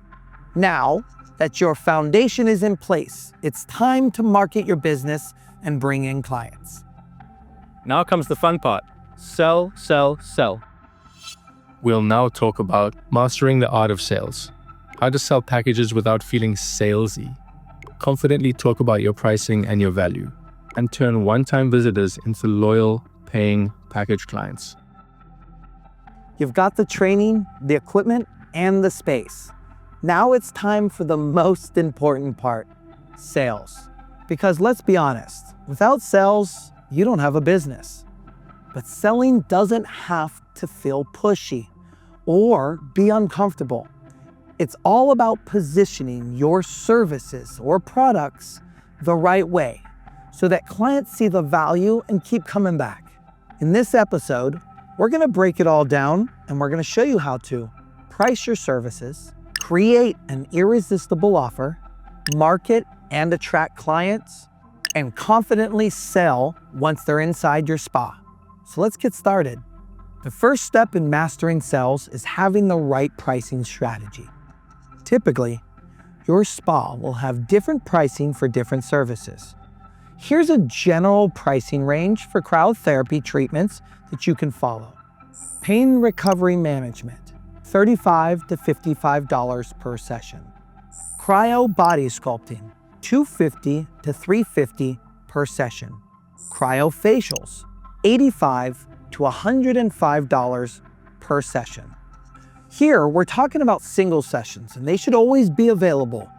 Now that your foundation is in place, it's time to market your business and bring in clients. Now comes the fun part. Sell, sell, sell. We'll now talk about mastering the art of sales. How to sell packages without feeling salesy. Confidently talk about your pricing and your value, and turn one-time visitors into loyal, paying package clients. You've got the training, the equipment, and the space. Now it's time for the most important part, sales. Because let's be honest, without sales, you don't have a business. But selling doesn't have to feel pushy or be uncomfortable. It's all about positioning your services or products the right way so that clients see the value and keep coming back. In this episode, we're gonna break it all down and we're gonna show you how to price your services, create an irresistible offer, market and attract clients, and confidently sell once they're inside your spa. So let's get started. The first step in mastering sales is having the right pricing strategy. Typically, your spa will have different pricing for different services. Here's a general pricing range for cryotherapy treatments that you can follow. Pain recovery management, $35 to $55 per session. Cryo body sculpting, $250 to $350 per session. Cryofacials, $85 to $105 per session. Here, we're talking about single sessions, and they should always be available.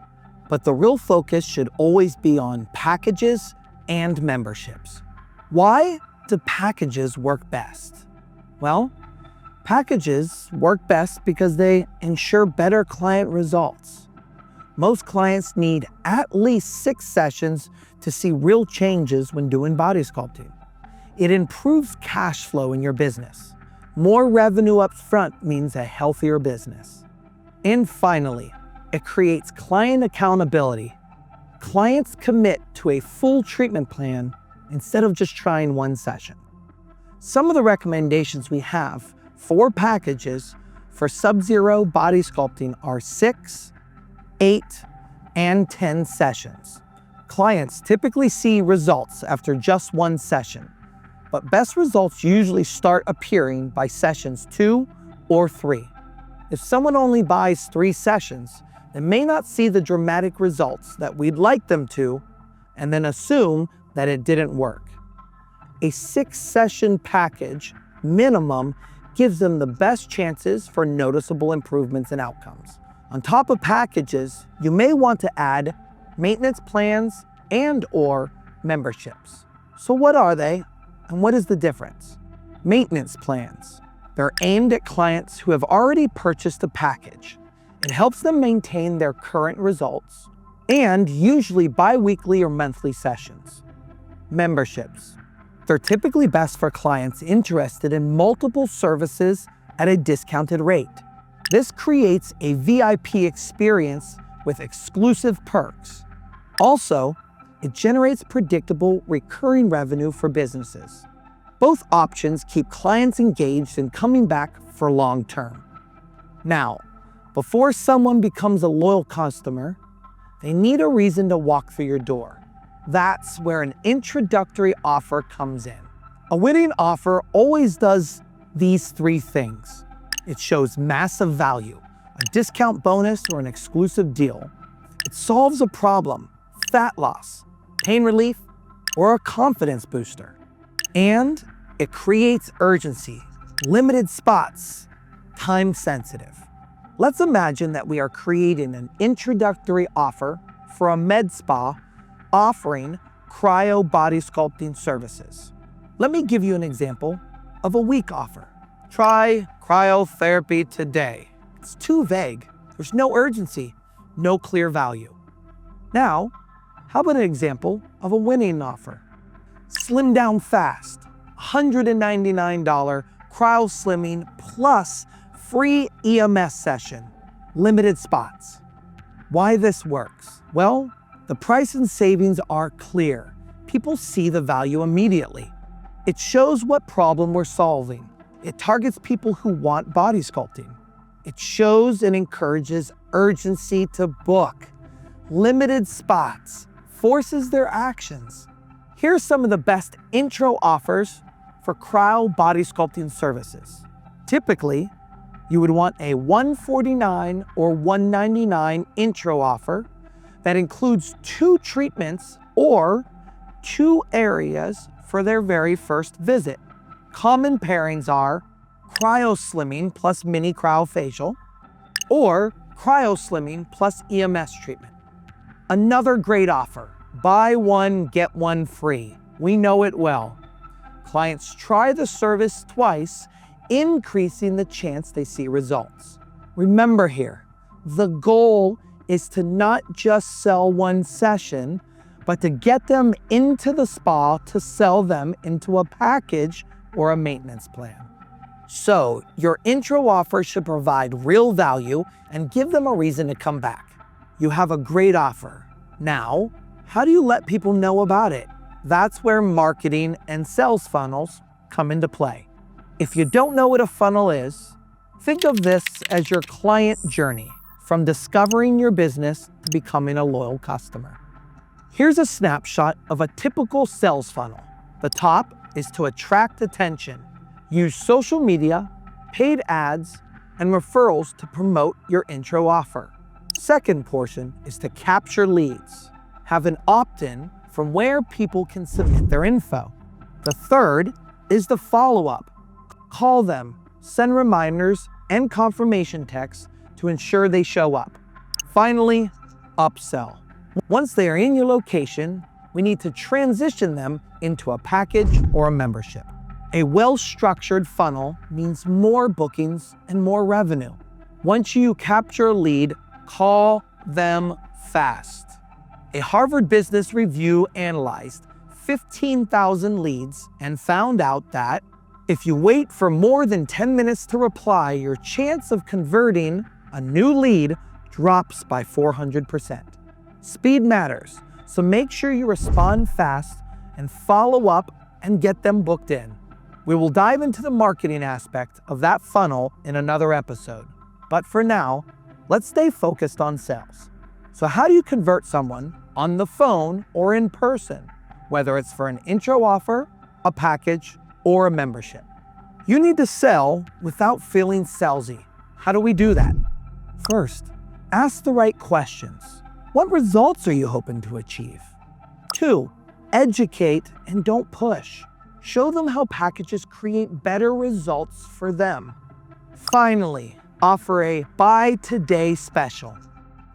But the real focus should always be on packages and memberships. Why do packages work best? Well, packages work best because they ensure better client results. Most clients need at least 6 sessions to see real changes when doing body sculpting. It improves cash flow in your business. More revenue up front means a healthier business. And finally, it creates client accountability. Clients commit to a full treatment plan instead of just trying one session. Some of the recommendations we have for packages for Subzero body sculpting are 6, 8, and 10 sessions. Clients typically see results after just one session, but best results usually start appearing by sessions 2 or 3. If someone only buys 3 sessions, they may not see the dramatic results that we'd like them to, and then assume that it didn't work. A 6-session package minimum gives them the best chances for noticeable improvements and outcomes. On top of packages, you may want to add maintenance plans and/or memberships. So what are they, and what is the difference? Maintenance plans. They're aimed at clients who have already purchased a package. It helps them maintain their current results, and usually bi-weekly or monthly sessions. Memberships. They're typically best for clients interested in multiple services at a discounted rate. This creates a VIP experience with exclusive perks. Also, it generates predictable, recurring revenue for businesses. Both options keep clients engaged and coming back for long term. Now, before someone becomes a loyal customer, they need a reason to walk through your door. That's where an introductory offer comes in. A winning offer always does these 3 things. It shows massive value, a discount bonus or an exclusive deal. It solves a problem, fat loss, pain relief, or a confidence booster. And it creates urgency, limited spots, time sensitive. Let's imagine that we are creating an introductory offer for a med spa offering cryo body sculpting services. Let me give you an example of a weak offer. Try cryotherapy today. It's too vague. There's no urgency, no clear value. Now, how about an example of a winning offer? Slim down fast, $199 cryo slimming plus free EMS session, limited spots. Why this works? Well, the price and savings are clear. People see the value immediately. It shows what problem we're solving. It targets people who want body sculpting. It shows and encourages urgency to book. Limited spots, forces their actions. Here's some of the best intro offers for cryo body sculpting services. Typically, you would want a $149 or $199 intro offer that includes 2 treatments or 2 areas for their very first visit. Common pairings are cryo-slimming plus mini cryofacial or cryo-slimming plus EMS treatment. Another great offer, buy one, get one free. We know it well. Clients try the service twice, increasing the chance they see results. Remember here, the goal is to not just sell one session, but to get them into the spa to sell them into a package or a maintenance plan. So your intro offer should provide real value and give them a reason to come back. You have a great offer. Now, how do you let people know about it? That's where marketing and sales funnels come into play. If you don't know what a funnel is, think of this as your client journey from discovering your business to becoming a loyal customer. Here's a snapshot of a typical sales funnel. The top is to attract attention. Use social media, paid ads, and referrals to promote your intro offer. Second portion is to capture leads. Have an opt-in from where people can submit their info. The third is the follow-up. Call them, send reminders and confirmation texts to ensure they show up. Finally, upsell. Once they are in your location, we need to transition them into a package or a membership. A well-structured funnel means more bookings and more revenue. Once you capture a lead, call them fast. A Harvard Business Review analyzed 15,000 leads and found out that if you wait for more than 10 minutes to reply, your chance of converting a new lead drops by 400%. Speed matters, so make sure you respond fast and follow up and get them booked in. We will dive into the marketing aspect of that funnel in another episode. But for now, let's stay focused on sales. So how do you convert someone on the phone or in person, whether it's for an intro offer, a package, or a membership? You need to sell without feeling salesy. How do we do that? First, ask the right questions. What results are you hoping to achieve? 2, educate and don't push. Show them how packages create better results for them. Finally, offer a buy today special.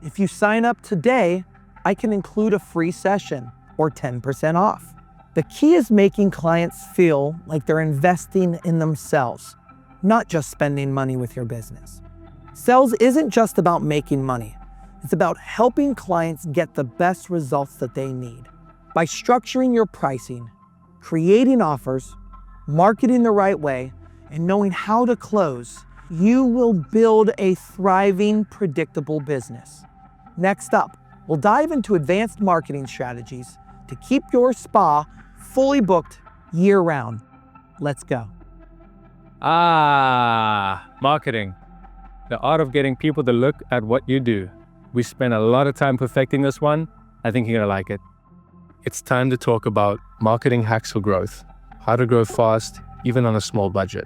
If you sign up today, I can include a free session or 10% off. The key is making clients feel like they're investing in themselves, not just spending money with your business. Sales isn't just about making money. It's about helping clients get the best results that they need. By structuring your pricing, creating offers, marketing the right way, and knowing how to close, you will build a thriving, predictable business. Next up, we'll dive into advanced marketing strategies to keep your spa fully booked year-round. Let's go. Marketing. The art of getting people to look at what you do. We spent a lot of time perfecting this one. I think you're gonna like it. It's time to talk about marketing hacks for growth. How to grow fast, even on a small budget.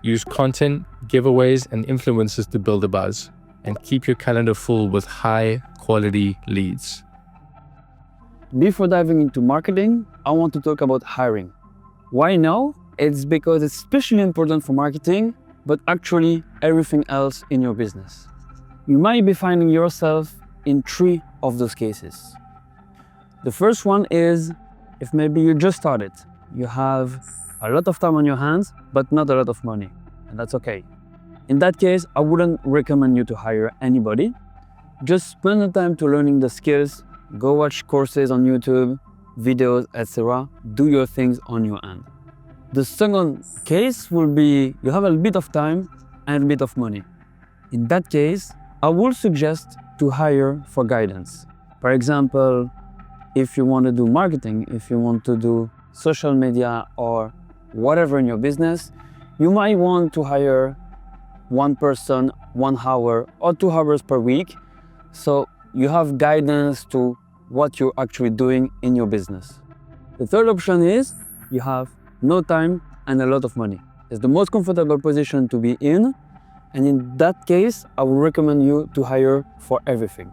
Use content, giveaways, and influencers to build a buzz. And keep your calendar full with high-quality leads. Before diving into marketing, I want to talk about hiring. Why now? It's because it's especially important for marketing, but actually everything else in your business. You might be finding yourself in 3 of those cases. The first one is if maybe you just started. You have a lot of time on your hands, but not a lot of money, and that's okay. In that case, I wouldn't recommend you to hire anybody. Just spend the time to learning the skills, go watch courses on YouTube, videos, etc. Do your things on your end. The second case will be you have a bit of time and a bit of money. In that case, I would suggest to hire for guidance. For example, if you want to do marketing, if you want to do social media or whatever in your business, you might want to hire one person, 1 hour or 2 hours per week. So you have guidance to what you're actually doing in your business. The third option is you have no time and a lot of money. It's the most comfortable position to be in. And in that case, I would recommend you to hire for everything.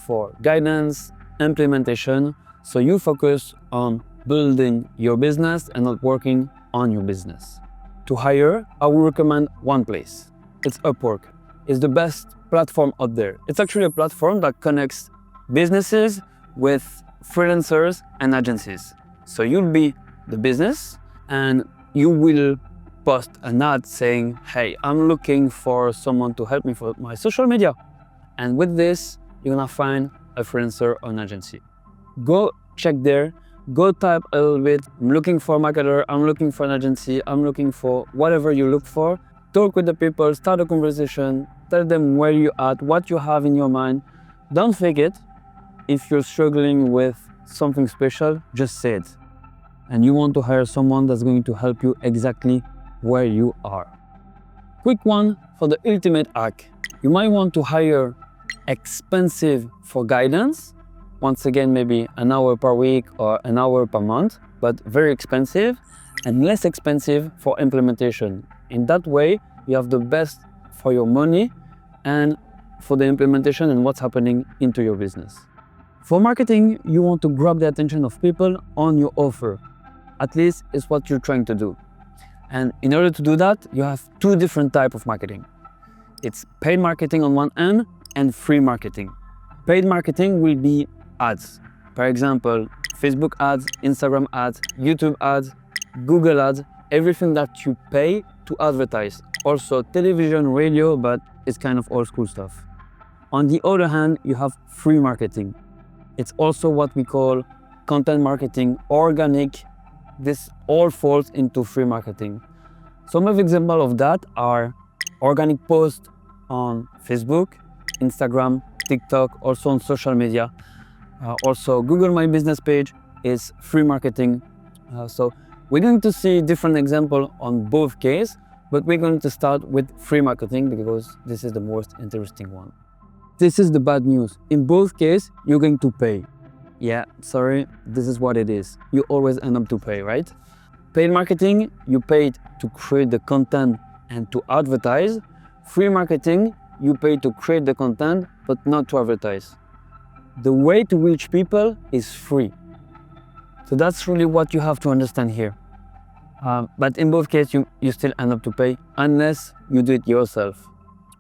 For guidance, implementation, so you focus on building your business and not working on your business. To hire, I would recommend one place. It's Upwork. It's the best platform out there. It's actually a platform that connects businesses with freelancers and agencies. So you'll be the business and you will post an ad saying, hey, I'm looking for someone to help me for my social media. And with this, you're gonna find a freelancer or an agency. Go check there, go type a little bit, I'm looking for a marketer, I'm looking for an agency, I'm looking for whatever you look for. Talk with the people, start a conversation, tell them where you're at, what you have in your mind. Don't fake it. If you're struggling with something special, just say it. And you want to hire someone that's going to help you exactly where you are. Quick one for the ultimate hack. You might want to hire expensive for guidance. Once again, maybe an hour per week or an hour per month, but very expensive, and less expensive for implementation. In that way, you have the best for your money and for the implementation and what's happening into your business. For marketing, you want to grab the attention of people on your offer. At least it's what you're trying to do. And in order to do that, you have 2 different types of marketing. It's paid marketing on one end and free marketing. Paid marketing will be ads. For example, Facebook ads, Instagram ads, YouTube ads, Google ads, everything that you pay to advertise. Also television, radio, but it's kind of old school stuff. On the other hand, you have free marketing. It's also what we call content marketing, organic. This all falls into free marketing. Some of the examples of that are organic posts on Facebook, Instagram, TikTok, also on social media. Also Google My Business page is free marketing. So we're going to see different examples on both cases, but we're going to start with free marketing because this is the most interesting one. This is the bad news. In both cases, you're going to pay. Yeah, sorry, this is what it is. You always end up to pay, right? Paid marketing, you paid to create the content and to advertise. Free marketing, you pay to create the content, but not to advertise. The way to reach people is free. So that's really what you have to understand here. But in both cases, you still end up to pay unless you do it yourself.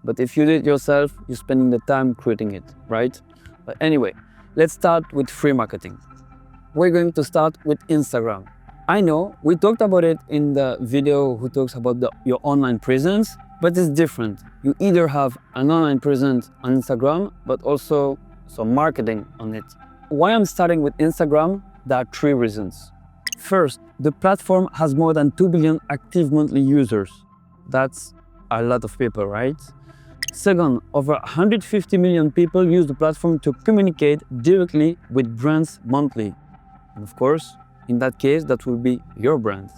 But if you do it yourself, you're spending the time creating it, right? But anyway, let's start with free marketing. We're going to start with Instagram. I know we talked about it in the video who talks about your online presence, but it's different. You either have an online presence on Instagram, but also some marketing on it. Why I'm starting with Instagram? There are 3 reasons. First, the platform has more than 2 billion active monthly users. That's a lot of people, right? Second, over 150 million people use the platform to communicate directly with brands monthly. And of course, in that case, that will be your brand.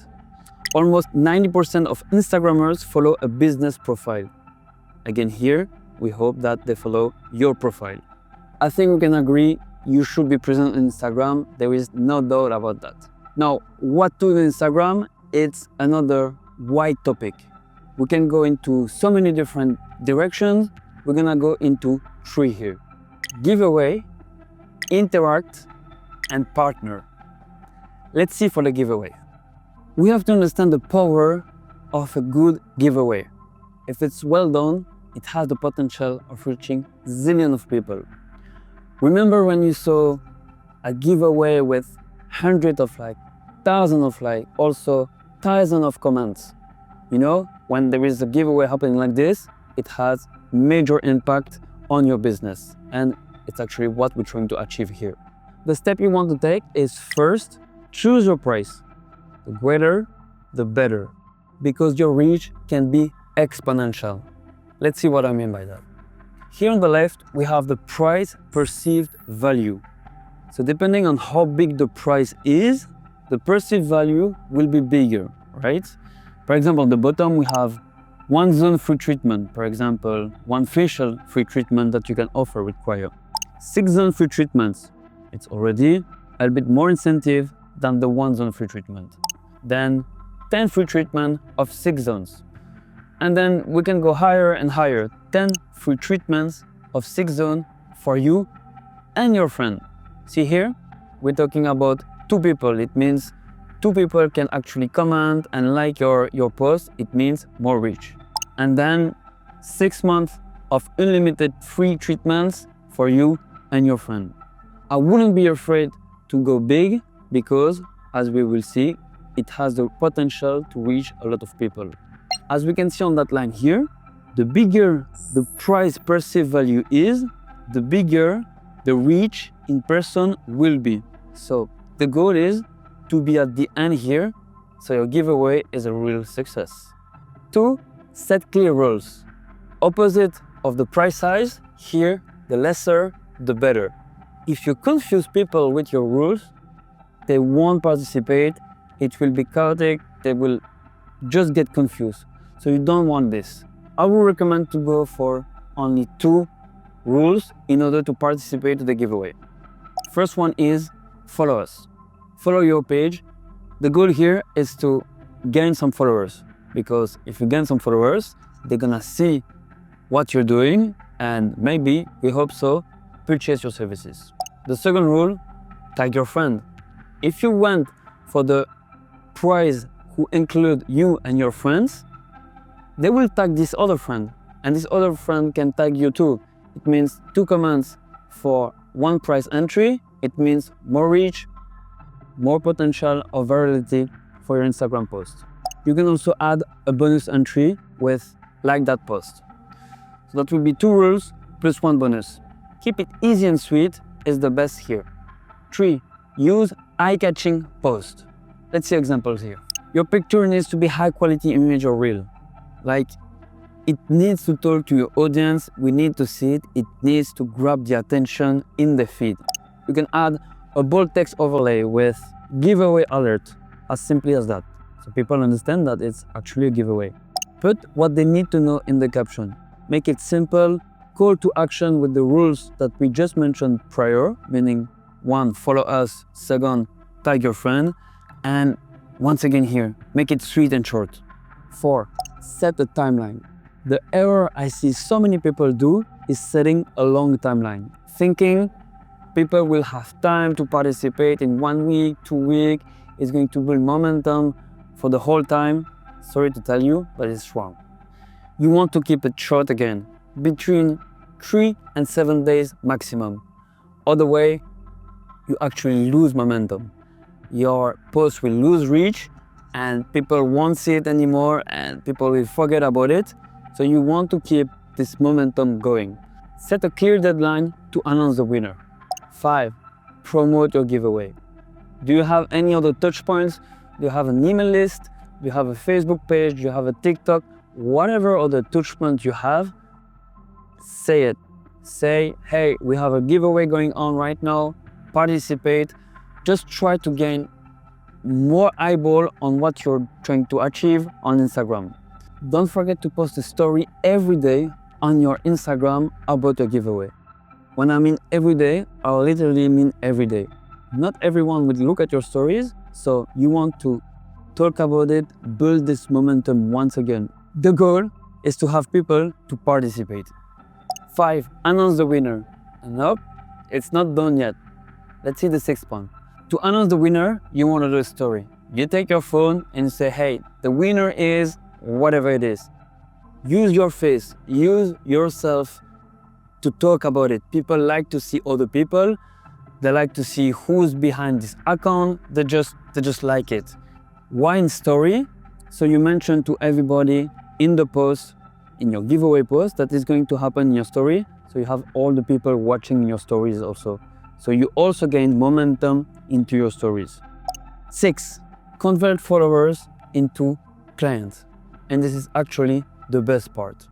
Almost 90% of Instagrammers follow a business profile. Again, here, we hope that they follow your profile. I think we can agree you should be present on Instagram. There is no doubt about that. Now, what to do on Instagram? It's another wide topic. We can go into so many different directions. We're gonna go into 3 here. Giveaway, interact, and partner. Let's see for the giveaway. We have to understand the power of a good giveaway. If it's well done, it has the potential of reaching zillions of people. Remember when you saw a giveaway with hundreds of likes, thousands of likes, also thousands of comments? You know, when there is a giveaway happening like this, it has major impact on your business. And it's actually what we're trying to achieve here. The step you want to take is first, choose your price. The greater, the better, because your reach can be exponential. Let's see what I mean by that. Here on the left, we have the price perceived value. So depending on how big the price is, the perceived value will be bigger, right? For example, on the bottom, we have 1 zone free treatment, for example, 1 facial free treatment that you can offer with Cryo. 6 zone free treatments, it's already a bit more incentive than the 1 zone free treatment. Then 10 free treatment of 6 zones. And then we can go higher and higher, 10 free treatments of 6 zones for you and your friend. See here, we're talking about 2 people. It means 2 people can actually comment and like your post. It means more reach. And then 6 months of unlimited free treatments for you and your friend. I wouldn't be afraid to go big because, as we will see, it has the potential to reach a lot of people. As we can see on that line here, the bigger the price perceived value is, the bigger the reach in person will be. So the goal is to be at the end here, so your giveaway is a real success. 2, set clear rules. Opposite of the price size, here, the lesser, the better. If you confuse people with your rules, they won't participate, it will be chaotic, they will just get confused. So you don't want this. I would recommend to go for only 2 rules in order to participate in the giveaway. First one is follow us. Follow your page. The goal here is to gain some followers, because if you gain some followers, they're gonna see what you're doing and maybe, we hope so, purchase your services. The second rule, tag your friend. If you went for the prize who include you and your friends, they will tag this other friend, and this other friend can tag you too. It means 2 comments for one price entry, it means more reach, more potential of virality for your Instagram post. You can also add a bonus entry with like that post. So that will be 2 rules plus 1 bonus. Keep it easy and sweet is the best here. 3. Use eye-catching post. Let's see examples here. Your picture needs to be high quality image or reel. Like, it needs to talk to your audience, we need to see it, it needs to grab the attention in the feed. You can add a bold text overlay with giveaway alert, as simply as that. So people understand that it's actually a giveaway. Put what they need to know in the caption. Make it simple, call to action with the rules that we just mentioned prior, meaning 1, follow us, 2, tag your friend, and once again here, make it sweet and short. 4, set a timeline. The error I see so many people do is setting a long timeline, thinking people will have time to participate in 1 week, 2 weeks, it's going to build momentum for the whole time. Sorry to tell you, but it's wrong. You want to keep it short again, between 3 and 7 days maximum. Other way, you actually lose momentum. Your post will lose reach and people won't see it anymore and people will forget about it. So you want to keep this momentum going. Set a clear deadline to announce the winner. 5, promote your giveaway. Do you have any other touch points? Do you have an email list? Do you have a Facebook page? Do you have a TikTok? Whatever other touch point you have, say it. Say, hey, we have a giveaway going on right now. Participate. Just try to gain more eyeball on what you're trying to achieve on Instagram. Don't forget to post a story every day on your Instagram about your giveaway. When I mean every day, I literally mean every day. Not everyone will look at your stories, so you want to talk about it, build this momentum once again. The goal is to have people to participate. 5, announce the winner. Nope, it's not done yet. Let's see the 6th one. To announce the winner, you want to do a story. You take your phone and say, hey, the winner is whatever it is. Use your face, use yourself to talk about it. People like to see other people. They like to see who's behind this account. They just like it. Why in story? So you mention to everybody in the post, in your giveaway post, that is going to happen in your story. So you have all the people watching your stories also. So you also gain momentum into your stories. 6, convert followers into clients. And this is actually the best part.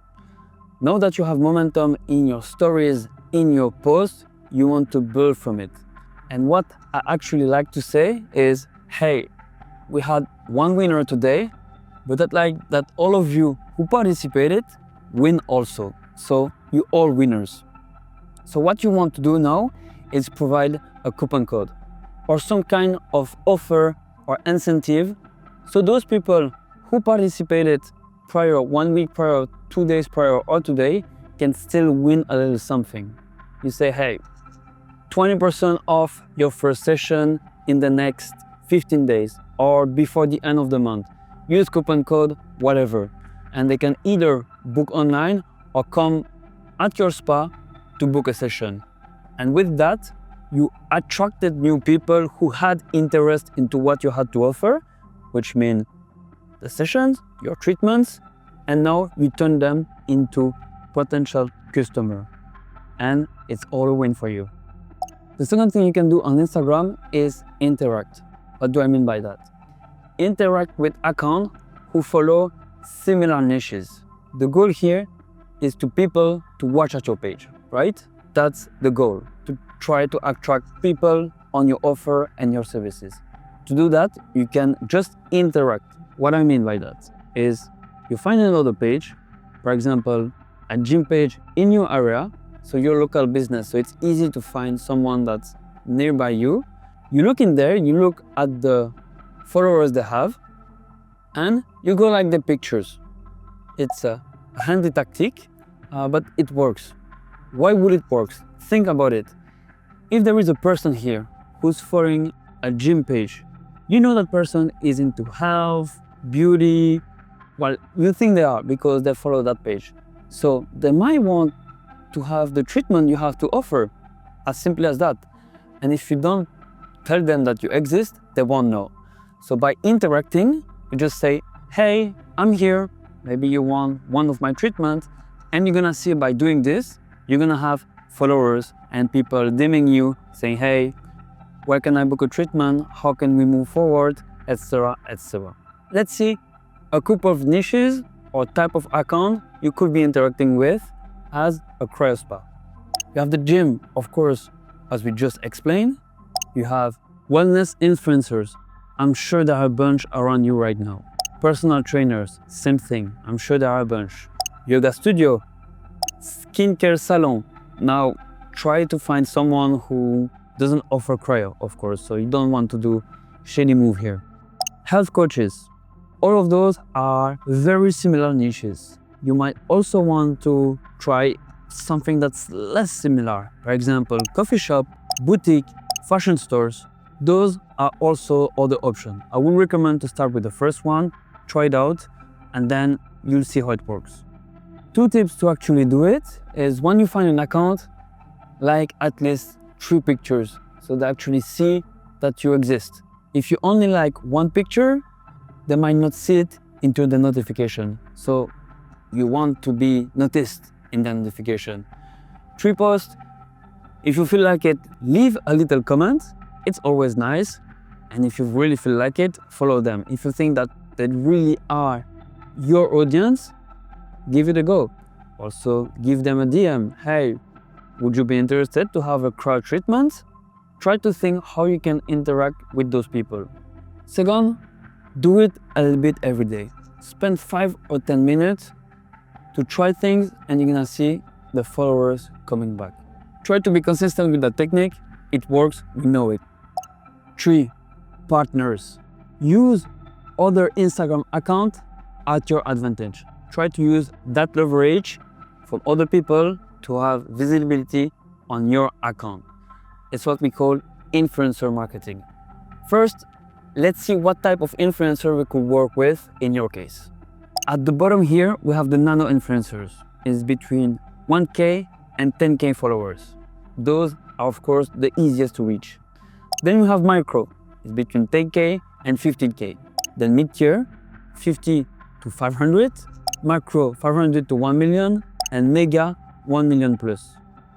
Now that you have momentum in your stories, in your posts, you want to build from it. And what I actually like to say is, hey, we had 1 winner today, but that all of you who participated win also. So you all winners. So what you want to do now is provide a coupon code or some kind of offer or incentive. So those people who participated prior, 1 week prior, 2 days prior, or today can still win a little something. You say, hey, 20% off your first session in the next 15 days or before the end of the month. Use coupon code, whatever. And they can either book online or come at your spa to book a session. And with that, you attracted new people who had interest into what you had to offer, which means the sessions, your treatments, and now you turn them into potential customer. And it's all a win for you. The second thing you can do on Instagram is interact. What do I mean by that? Interact with accounts who follow similar niches. The goal here is to people to watch at your page, right? That's the goal, to try to attract people on your offer and your services. To do that, you can just interact. What I mean by that is you find another page, for example, a gym page in your area, so your local business, so it's easy to find someone that's nearby you. You look in there, you look at the followers they have, and you go like the pictures. It's a handy tactic, but it works. Why would it work? Think about it. If there is a person here who's following a gym page, you know that person is into health, beauty. Well, you think they are because they follow that page. So they might want to have the treatment you have to offer. As simple as that. And if you don't tell them that you exist, they won't know. So by interacting, you just say, hey, I'm here. Maybe you want one of my treatments. And you're gonna see by doing this, you're gonna have followers and people DMing you saying, hey, where can I book a treatment? How can we move forward? Etc, etc. Let's see a couple of niches or type of account you could be interacting with as a cryo spa. You have the gym, of course, as we just explained. You have wellness influencers. I'm sure there are a bunch around you right now. Personal trainers, same thing. I'm sure there are a bunch. Yoga studio, skincare salon. Now, try to find someone who doesn't offer cryo, of course, so you don't want to do shady move here. Health coaches. All of those are very similar niches. You might also want to try something that's less similar. For example, coffee shop, boutique, fashion stores. Those are also other options. I would recommend to start with the first one, try it out, and then you'll see how it works. 2 tips to actually do it is when you find an account, like at least 3 pictures, so they actually see that you exist. If you only like 1 picture, they might not see it into the notification. So you want to be noticed in the notification. 3 posts, if you feel like it, leave a little comment. It's always nice. And if you really feel like it, follow them. If you think that they really are your audience, give it a go. Also, give them a DM. Hey, would you be interested to have a cryo treatment? Try to think how you can interact with those people. Second, do it a little bit every day. Spend 5 or 10 minutes to try things and you're gonna see the followers coming back. Try to be consistent with the technique. It works, we know it. 3, partners. Use other Instagram accounts at your advantage. Try to use that leverage from other people to have visibility on your account. It's what we call influencer marketing. First, let's see what type of influencer we could work with in your case. At the bottom here, we have the nano influencers. It's between 1K and 10K followers. Those are, of course, the easiest to reach. Then we have micro. It's between 10K and 15K. Then mid-tier, 50 to 500. Macro, 500 to 1 million. And mega, 1 million plus.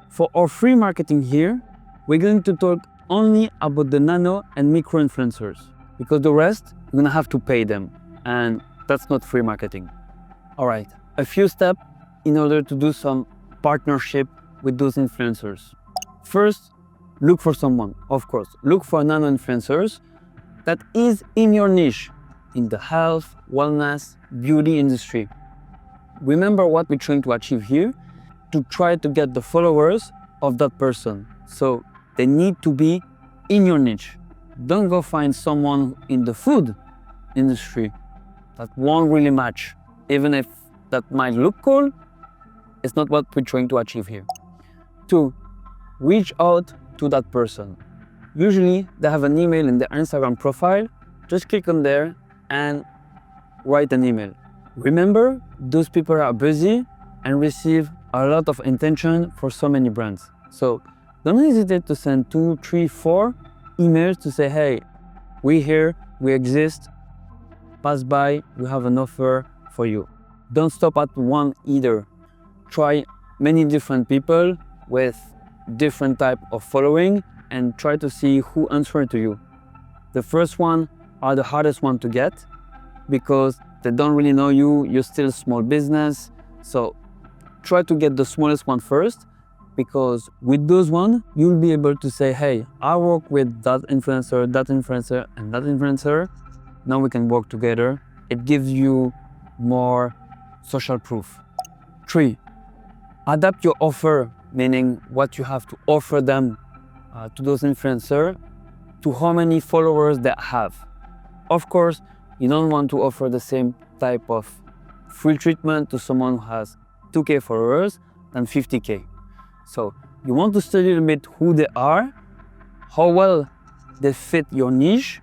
For our free marketing here, we're going to talk only about the nano and micro influencers, because the rest, you're gonna have to pay them, and that's not free marketing. All right, a few steps in order to do some partnership with those influencers. First, look for someone, of course. Look for nano influencers that is in your niche, in the health, wellness, beauty industry. Remember what we're trying to achieve here, to try to get the followers of that person. So they need to be in your niche. Don't go find someone in the food industry. That won't really match. Even if that might look cool, it's not what we're trying to achieve here. 2, reach out to that person. Usually they have an email in their Instagram profile. Just click on there and write an email. Remember, those people are busy and receive a lot of attention for so many brands. So don't hesitate to send 2, 3, 4 emails to say, hey, we're here, we exist, pass by, we have an offer for you. Don't stop at one either. Try many different people with different type of following and try to see who answers to you. The first one are the hardest one to get because they don't really know you, you're still a small business. So try to get the smallest one first, because with those one, you'll be able to say, hey, I work with that influencer, and that influencer. Now we can work together. It gives you more social proof. 3, adapt your offer, meaning what you have to offer them to those influencers, to how many followers they have. Of course, you don't want to offer the same type of free treatment to someone who has 2K followers than 50K. So you want to study a little bit who they are, how well they fit your niche,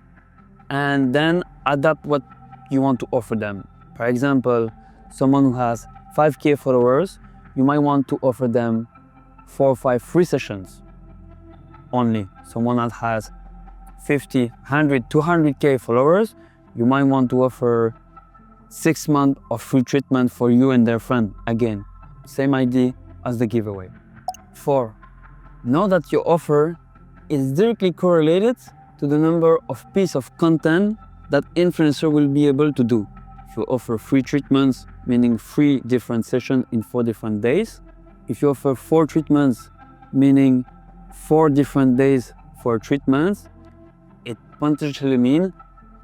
and then adapt what you want to offer them. For example, someone who has 5K followers, you might want to offer them 4 or 5 free sessions. only. Someone that has 50, 100, 200K followers, you might want to offer 6 months of free treatment for you and their friend. Again, same idea as the giveaway. 4. Know that your offer is directly correlated to the number of pieces of content that influencer will be able to do. If you offer free treatments, meaning 3 different sessions in 4 different days. If you offer 4 treatments, meaning 4 different days for treatments, it potentially means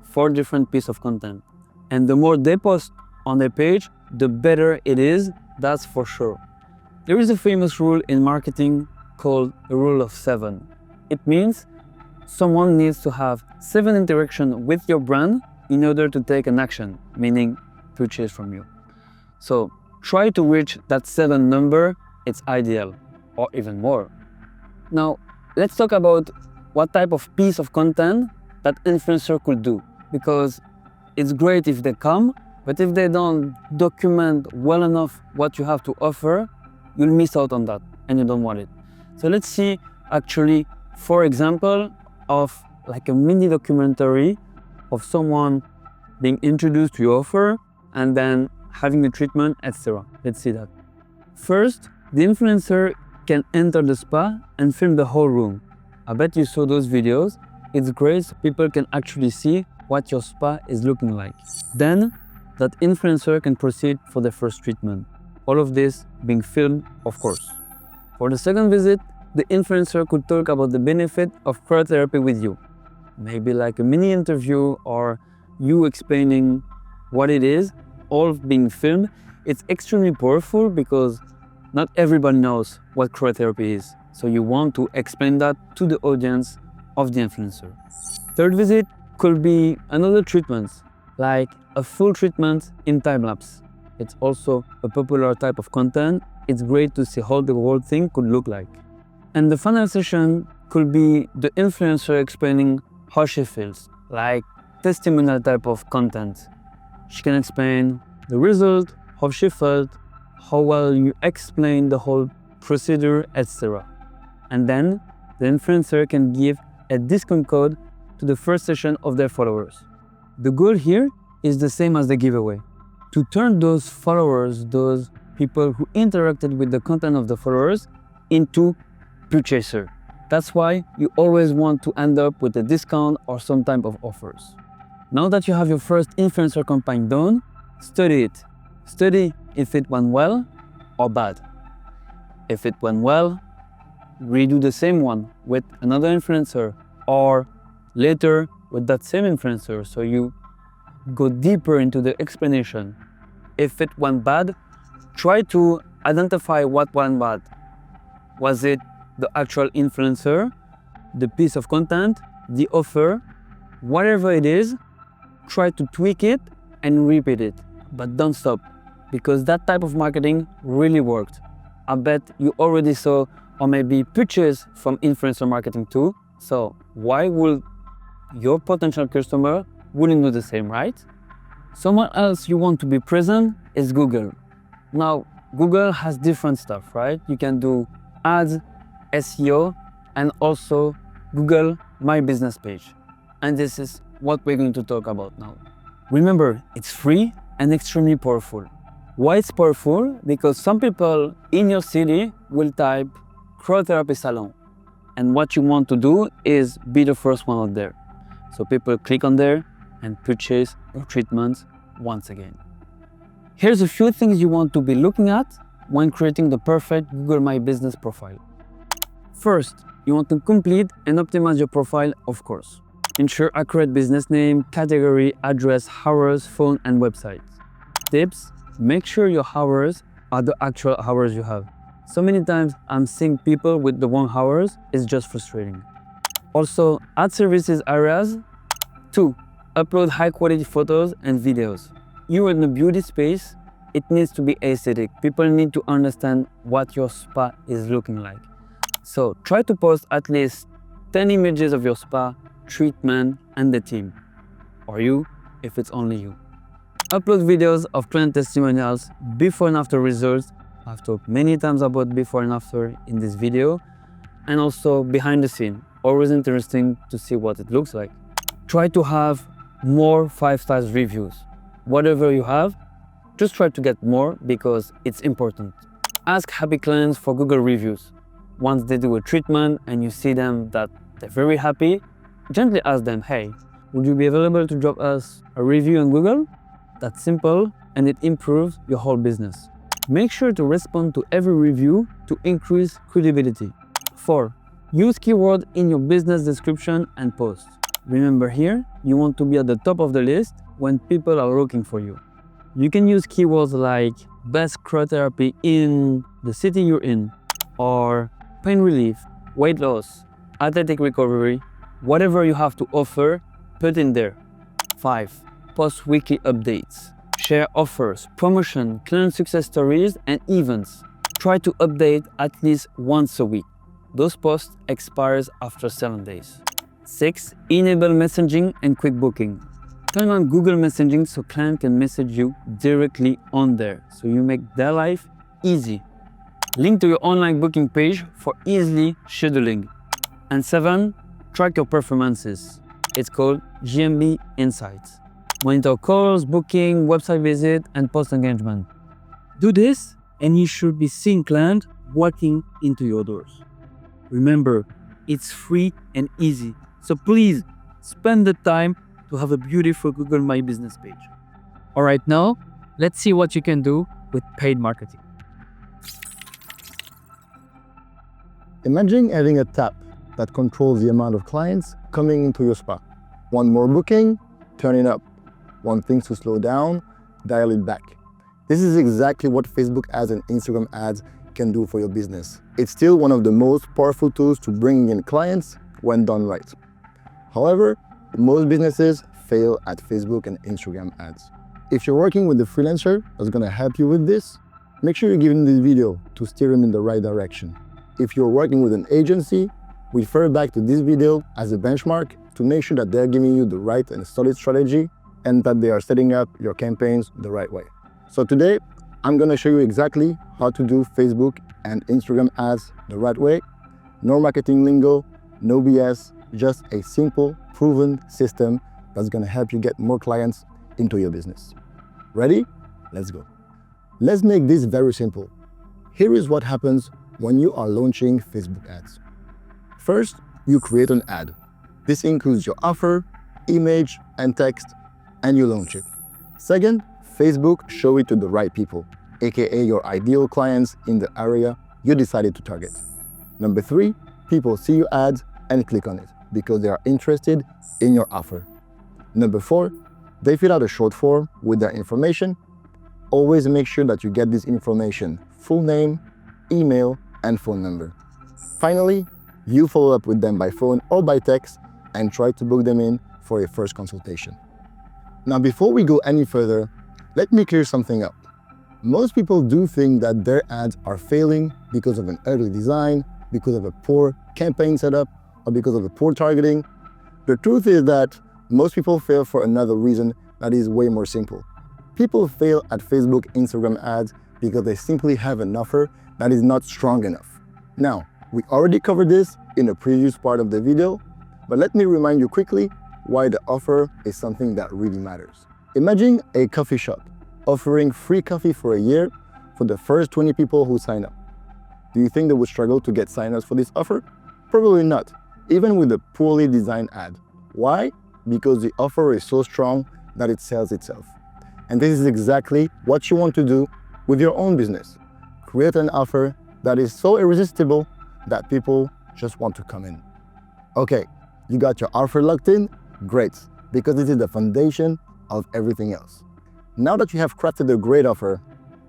4 different pieces of content. And the more they post on their page, the better it is, that's for sure. There is a famous rule in marketing called the rule of 7. It means someone needs to have 7 interactions with your brand in order to take an action, meaning purchase from you. So try to reach that 7 number, it's ideal, or even more. Now, let's talk about what type of piece of content that influencer could do, because it's great if they come, but if they don't document well enough what you have to offer, you'll miss out on that and you don't want it. So let's see actually 4 examples of like a mini documentary of someone being introduced to your offer and then having the treatment, etc. Let's see that. First, the influencer can enter the spa and film the whole room. I bet you saw those videos. It's great so people can actually see what your spa is looking like. Then, that influencer can proceed for the first treatment. All of this being filmed, of course. For the second visit, the influencer could talk about the benefit of cryotherapy with you. Maybe like a mini interview or you explaining what it is, all being filmed. It's extremely powerful because not everybody knows what cryotherapy is. So you want to explain that to the audience of the influencer. Third visit could be another treatment, like a full treatment in time-lapse. It's also a popular type of content. It's great to see how the whole thing could look like. And the final session could be the influencer explaining how she feels, like testimonial type of content. She can explain the result, how she felt, how well you explain the whole procedure, etc. And then the influencer can give a discount code to the first session of their followers. The goal here is the same as the giveaway, to turn those followers, those people who interacted with the content of the followers, into purchaser. That's why you always want to end up with a discount or some type of offers. Now that you have your first influencer campaign done, study it. Study if it went well or bad. If it went well, redo the same one with another influencer or later with that same influencer so you go deeper into the explanation. If it went bad, try to identify what went bad. Was it the actual influencer, the piece of content, the offer, whatever it is, try to tweak it and repeat it, but don't stop, because that type of marketing really worked. I bet you already saw or maybe purchase from influencer marketing too, so why would your potential customer wouldn't do the same, right? Someone else you want to be present is Google. Now, Google has different stuff, right? You can do ads, SEO, and also Google My Business page. And this is what we're going to talk about now. Remember, it's free and extremely powerful. Why it's powerful? Because some people in your city will type cryotherapy salon. And what you want to do is be the first one out there. So people click on there and purchase your treatments once again. Here's a few things you want to be looking at when creating the perfect Google My Business profile. First, you want to complete and optimize your profile, of course. Ensure accurate business name, category, address, hours, phone, and website. Tips: make sure your hours are the actual hours you have. So many times I'm seeing people with the wrong hours, it's just frustrating. Also, add services areas. 2. Upload high quality photos and videos. You're in the beauty space, it needs to be aesthetic. People need to understand what your spa is looking like. So try to post at least 10 images of your spa, treatment, and the team. Or you, if it's only you. Upload videos of client testimonials, before and after results. I've talked many times about before and after in this video. and also behind the scene. Always interesting to see what it looks like. Try to have more 5-star reviews. Whatever you have, just try to get more because it's important. Ask happy clients for Google reviews. Once they do a treatment and you see them that they're very happy, gently ask them, hey, would you be available to drop us a review on Google? That's simple and it improves your whole business. Make sure to respond to every review to increase credibility. 4. Use keywords in your business description and posts. Remember here, you want to be at the top of the list when people are looking for you. You can use keywords like best cryotherapy in the city you're in, or pain relief, weight loss, athletic recovery, whatever you have to offer, put in there. 5. Post weekly updates. Share offers, promotion, client success stories, and events. Try to update at least once a week. Those posts expires after 7 days. 6. Enable messaging and quick booking. Turn on Google Messaging so clients can message you directly on there, so you make their life easy. Link to your online booking page for easily scheduling. And 7. Track your performances. It's called GMB Insights. Monitor calls, booking, website visit, and post engagement. Do this and you should be seeing clients walking into your doors. Remember, it's free and easy. So please spend the time to have a beautiful Google My Business page. All right, now let's see what you can do with paid marketing. Imagine having a tap that controls the amount of clients coming into your spa. Want more booking? Turn it up. Want things to slow down? Dial it back. This is exactly what Facebook ads and Instagram ads can do for your business. It's still one of the most powerful tools to bring in clients when done right. However, most businesses fail at Facebook and Instagram ads. If you're working with a freelancer that's gonna help you with this, make sure you give him this video to steer him in the right direction. If you're working with an agency, refer back to this video as a benchmark to make sure that they're giving you the right and solid strategy and that they are setting up your campaigns the right way. So today, I'm gonna show you exactly how to do Facebook and Instagram ads the right way. No marketing lingo, no BS, just a simple, proven system that's gonna help you get more clients into your business. Ready? Let's go. Let's make this very simple. Here is what happens when you are launching Facebook ads. First, you create an ad. This includes your offer, image, and text, and you launch it. Second, Facebook show it to the right people, aka your ideal clients in the area you decided to target. Number 3, people see your ads and click on it because they are interested in your offer. Number 4, they fill out a short form with their information. Always make sure that you get this information, full name, email, and phone number. Finally, you follow up with them by phone or by text and try to book them in for a first consultation. Now, before we go any further, let me clear something up. Most people do think that their ads are failing because of an ugly design, because of a poor campaign setup, or because of a poor targeting. The truth is that most people fail for another reason that is way more simple. People fail at Facebook, Instagram ads because they simply have an offer that is not strong enough. Now, we already covered this in a previous part of the video, but let me remind you quickly why the offer is something that really matters. Imagine a coffee shop offering free coffee for a year for the first 20 people who sign up. Do you think they would struggle to get sign-ups for this offer? Probably not, even with a poorly designed ad. Why? Because the offer is so strong that it sells itself. And this is exactly what you want to do with your own business. Create an offer that is so irresistible that people just want to come in. Okay, you got your offer locked in? Great, because this is the foundation of everything else. Now that you have crafted a great offer,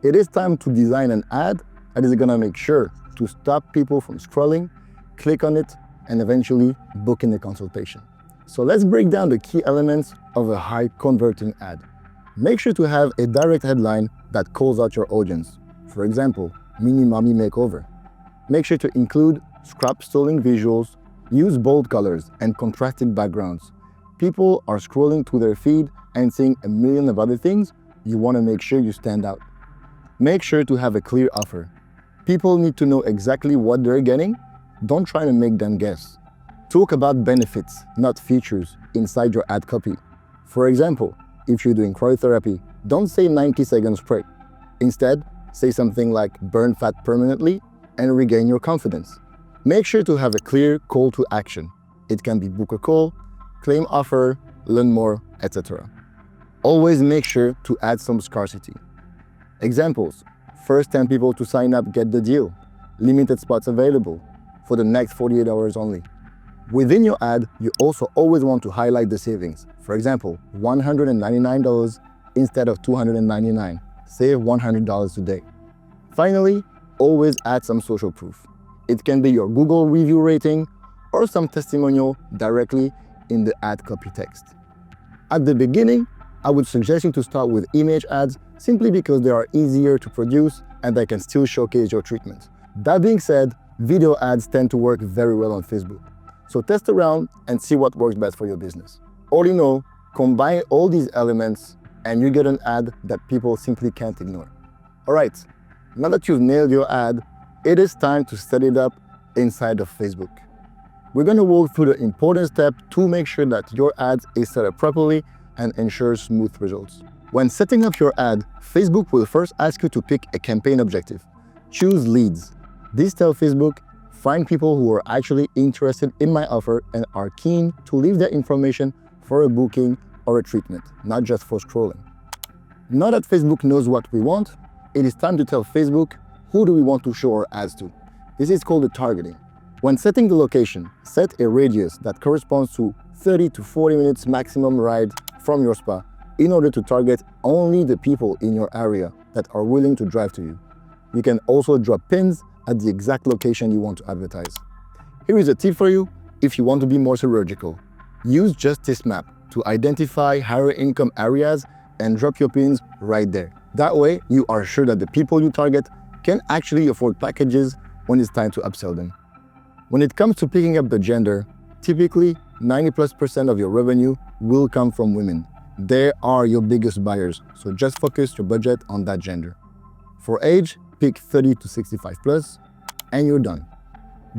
it is time to design an ad that is gonna make sure to stop people from scrolling, click on it, and eventually book in a consultation. So let's break down the key elements of a high converting ad. Make sure to have a direct headline that calls out your audience. For example, Mini Mommy Makeover. Make sure to include scrap-stoling visuals, use bold colors and contrasted backgrounds. People are scrolling through their feed and seeing a million of other things. You want to make sure you stand out. Make sure to have a clear offer. People need to know exactly what they're getting don't try to make them guess. Talk about benefits, not features, inside your ad copy. For example, if you're doing cryotherapy, don't say 90-second spray. Instead, say something like burn fat permanently and regain your confidence. Make sure to have a clear call to action. It can be book a call, claim offer, learn more, etc. Always make sure to add some scarcity. Examples: first 10 people to sign up get the deal. Limited spots available for the next 48 hours only. Within your ad, you also always want to highlight the savings. For example, $199 instead of $299. Save $100 today. Finally, always add some social proof. It can be your Google review rating or some testimonial directly in the ad copy text. At the beginning, I would suggest you to start with image ads simply because they are easier to produce and they can still showcase your treatment. That being said, video ads tend to work very well on Facebook. So test around and see what works best for your business. All in all, combine all these elements and you get an ad that people simply can't ignore. All right, now that you've nailed your ad, it is time to set it up inside of Facebook. We're going to walk through the important step to make sure that your ad is set up properly and ensure smooth results. When setting up your ad, Facebook will first ask you to pick a campaign objective. Choose leads. This tells Facebook, find people who are actually interested in my offer and are keen to leave their information for a booking or a treatment, not just for scrolling. Now that Facebook knows what we want, it is time to tell Facebook who do we want to show our ads to. This is called the targeting. When setting the location, set a radius that corresponds to 30 to 40 minutes maximum ride from your spa in order to target only the people in your area that are willing to drive to you. You can also drop pins at the exact location you want to advertise. Here is a tip for you if you want to be more surgical. Use Justice Map to identify higher income areas and drop your pins right there. That way, you are sure that the people you target can actually afford packages when it's time to upsell them. When it comes to picking up the gender, typically 90+% of your revenue will come from women. They are your biggest buyers, so just focus your budget on that gender. For age, pick 30 to 65 plus, and you're done.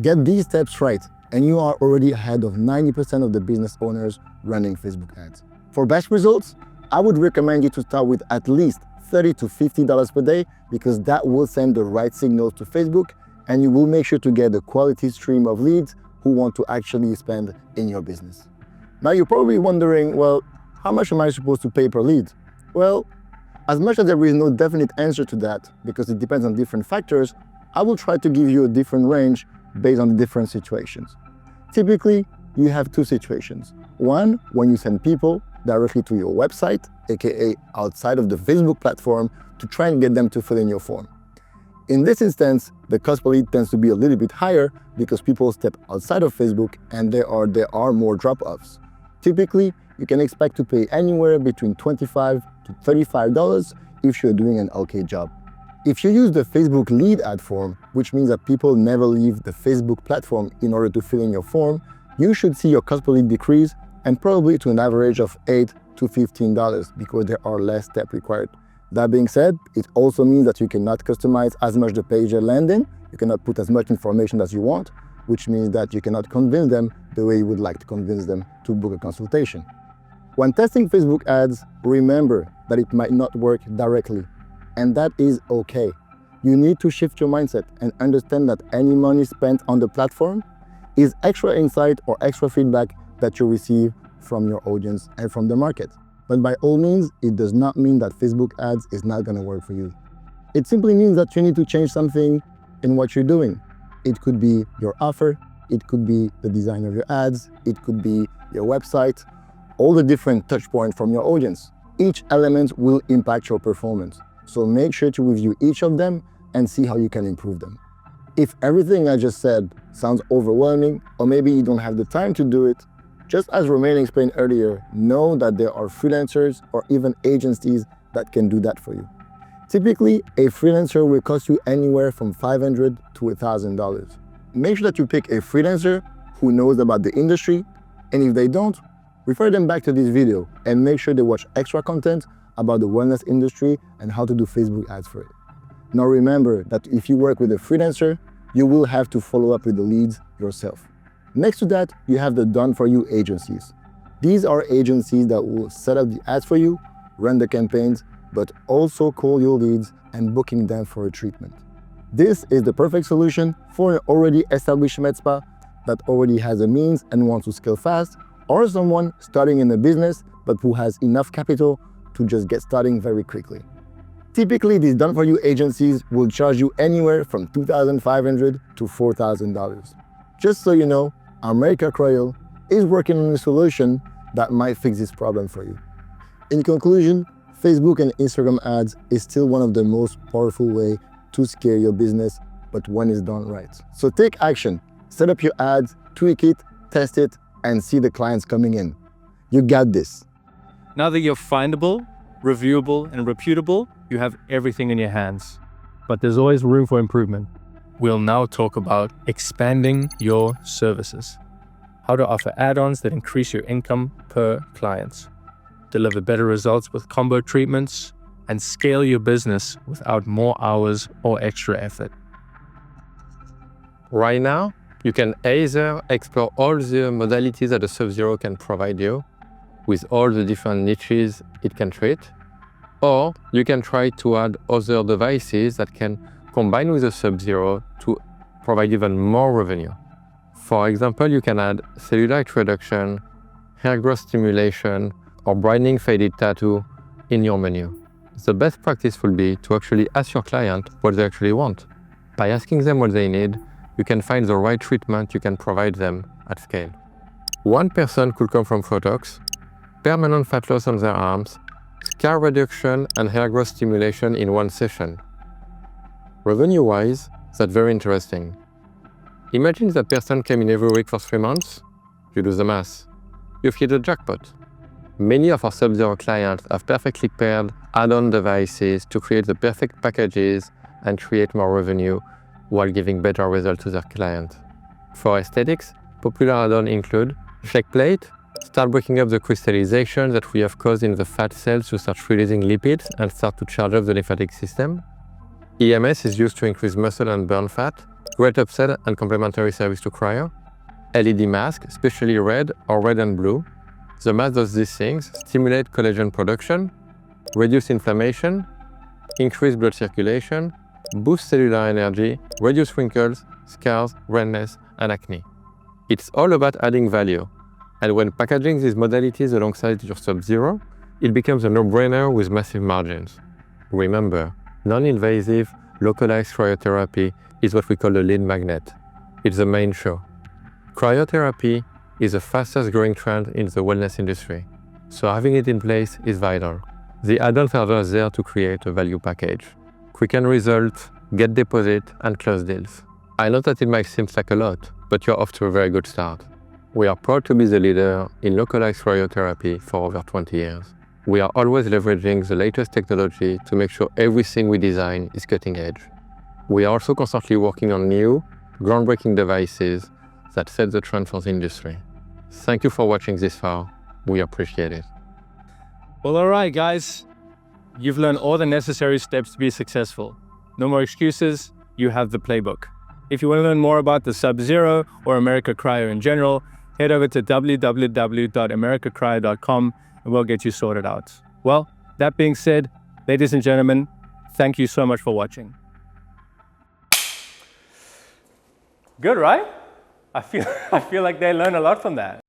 Get these steps right, and you are already ahead of 90% of the business owners running Facebook ads. For best results, I would recommend you to start with at least $30 to $50 per day because that will send the right signals to Facebook and you will make sure to get a quality stream of leads who want to actually spend in your business. Now you're probably wondering, well, how much am I supposed to pay per lead? Well, as much as there is no definite answer to that because it depends on different factors, I will try to give you a different range based on the different situations. Typically, you have two situations. One, when you send people directly to your website, aka outside of the Facebook platform, to try and get them to fill in your form. In this instance, the cost per lead tends to be a little bit higher because people step outside of Facebook and there are more drop-offs. Typically, you can expect to pay anywhere between $25 to $35 if you're doing an okay job. If you use the Facebook lead ad form, which means that people never leave the Facebook platform in order to fill in your form, you should see your cost per lead decrease and probably to an average of $8 to $15 because there are less steps required. That being said, it also means that you cannot customize as much the page they're landing, you cannot put as much information as you want, which means that you cannot convince them the way you would like to convince them to book a consultation. When testing Facebook ads, remember that it might not work directly, and that is okay. You need to shift your mindset and understand that any money spent on the platform is extra insight or extra feedback that you receive from your audience and from the market. But by all means, it does not mean that Facebook ads is not going to work for you. It simply means that you need to change something in what you're doing. It could be your offer, it could be the design of your ads, it could be your website, all the different touch points from your audience. Each element will impact your performance. So make sure to review each of them and see how you can improve them. If everything I just said sounds overwhelming, or maybe you don't have the time to do it, just as Romain explained earlier, know that there are freelancers or even agencies that can do that for you. Typically, a freelancer will cost you anywhere from $500 to $1,000. Make sure that you pick a freelancer who knows about the industry, and if they don't, refer them back to this video and make sure they watch extra content about the wellness industry and how to do Facebook ads for it. Now remember that if you work with a freelancer, you will have to follow up with the leads yourself. Next to that, you have the done-for-you agencies. These are agencies that will set up the ads for you, run the campaigns, but also call your leads and booking them for a treatment. This is the perfect solution for an already established med spa that already has a means and wants to scale fast, or someone starting in a business but who has enough capital to just get starting very quickly. Typically, these done-for-you agencies will charge you anywhere from $2,500 to $4,000. Just so you know, America Cryo is working on a solution that might fix this problem for you. In conclusion, Facebook and Instagram ads is still one of the most powerful ways to scale your business, but when it's done right. So take action, set up your ads, tweak it, test it, and see the clients coming in. You got this. Now that you're findable, reviewable, and reputable, you have everything in your hands. But there's always room for improvement. We'll now talk about expanding your services. How to offer add-ons that increase your income per client, deliver better results with combo treatments, and scale your business without more hours or extra effort. Right now, you can either explore all the modalities that the Subzero can provide you with all the different niches it can treat, or you can try to add other devices that can combine with the Subzero to provide even more revenue. For example, you can add cellulite reduction, hair growth stimulation, or brightening faded tattoo in your menu. The best practice will be to actually ask your client what they actually want. By asking them what they need, you can find the right treatment you can provide them at scale. One person could come from Photox, permanent fat loss on their arms, scar reduction and hair growth stimulation in one session. Revenue-wise, that's very interesting. Imagine that person came in every week for 3 months. You do the math. You've hit the jackpot. Many of our Subzero clients have perfectly paired add-on devices to create the perfect packages and create more revenue while giving better results to their client. For aesthetics, popular add-ons include shake plate, start breaking up the crystallization that we have caused in the fat cells to start releasing lipids and start to charge up the lymphatic system. EMS is used to increase muscle and burn fat, great upsell and complementary service to cryo. LED mask, especially red or red and blue. The mask does these things: stimulate collagen production, reduce inflammation, increase blood circulation, boost cellular energy, reduce wrinkles, scars, redness, and acne. It's all about adding value. And when packaging these modalities alongside your Subzero, it becomes a no-brainer with massive margins. Remember, non-invasive, localized cryotherapy is what we call the lead magnet. It's the main show. Cryotherapy is the fastest growing trend in the wellness industry, so having it in place is vital. The add-ons are just there to create a value package. Quicken results, get deposit, and close deals. I know that it might seem like a lot, but you're off to a very good start. We are proud to be the leader in localized cryotherapy for over 20 years. We are always leveraging the latest technology to make sure everything we design is cutting edge. We are also constantly working on new, groundbreaking devices that set the trend for the industry. Thank you for watching this far. We appreciate it. Well, all right, guys. You've learned all the necessary steps to be successful. No more excuses. You have the playbook. If you want to learn more about the Subzero or America Cryo in general, head over to www.americacryo.com and we'll get you sorted out. Well, that being said, ladies and gentlemen, thank you so much for watching. Good, right? I feel like they learned a lot from that.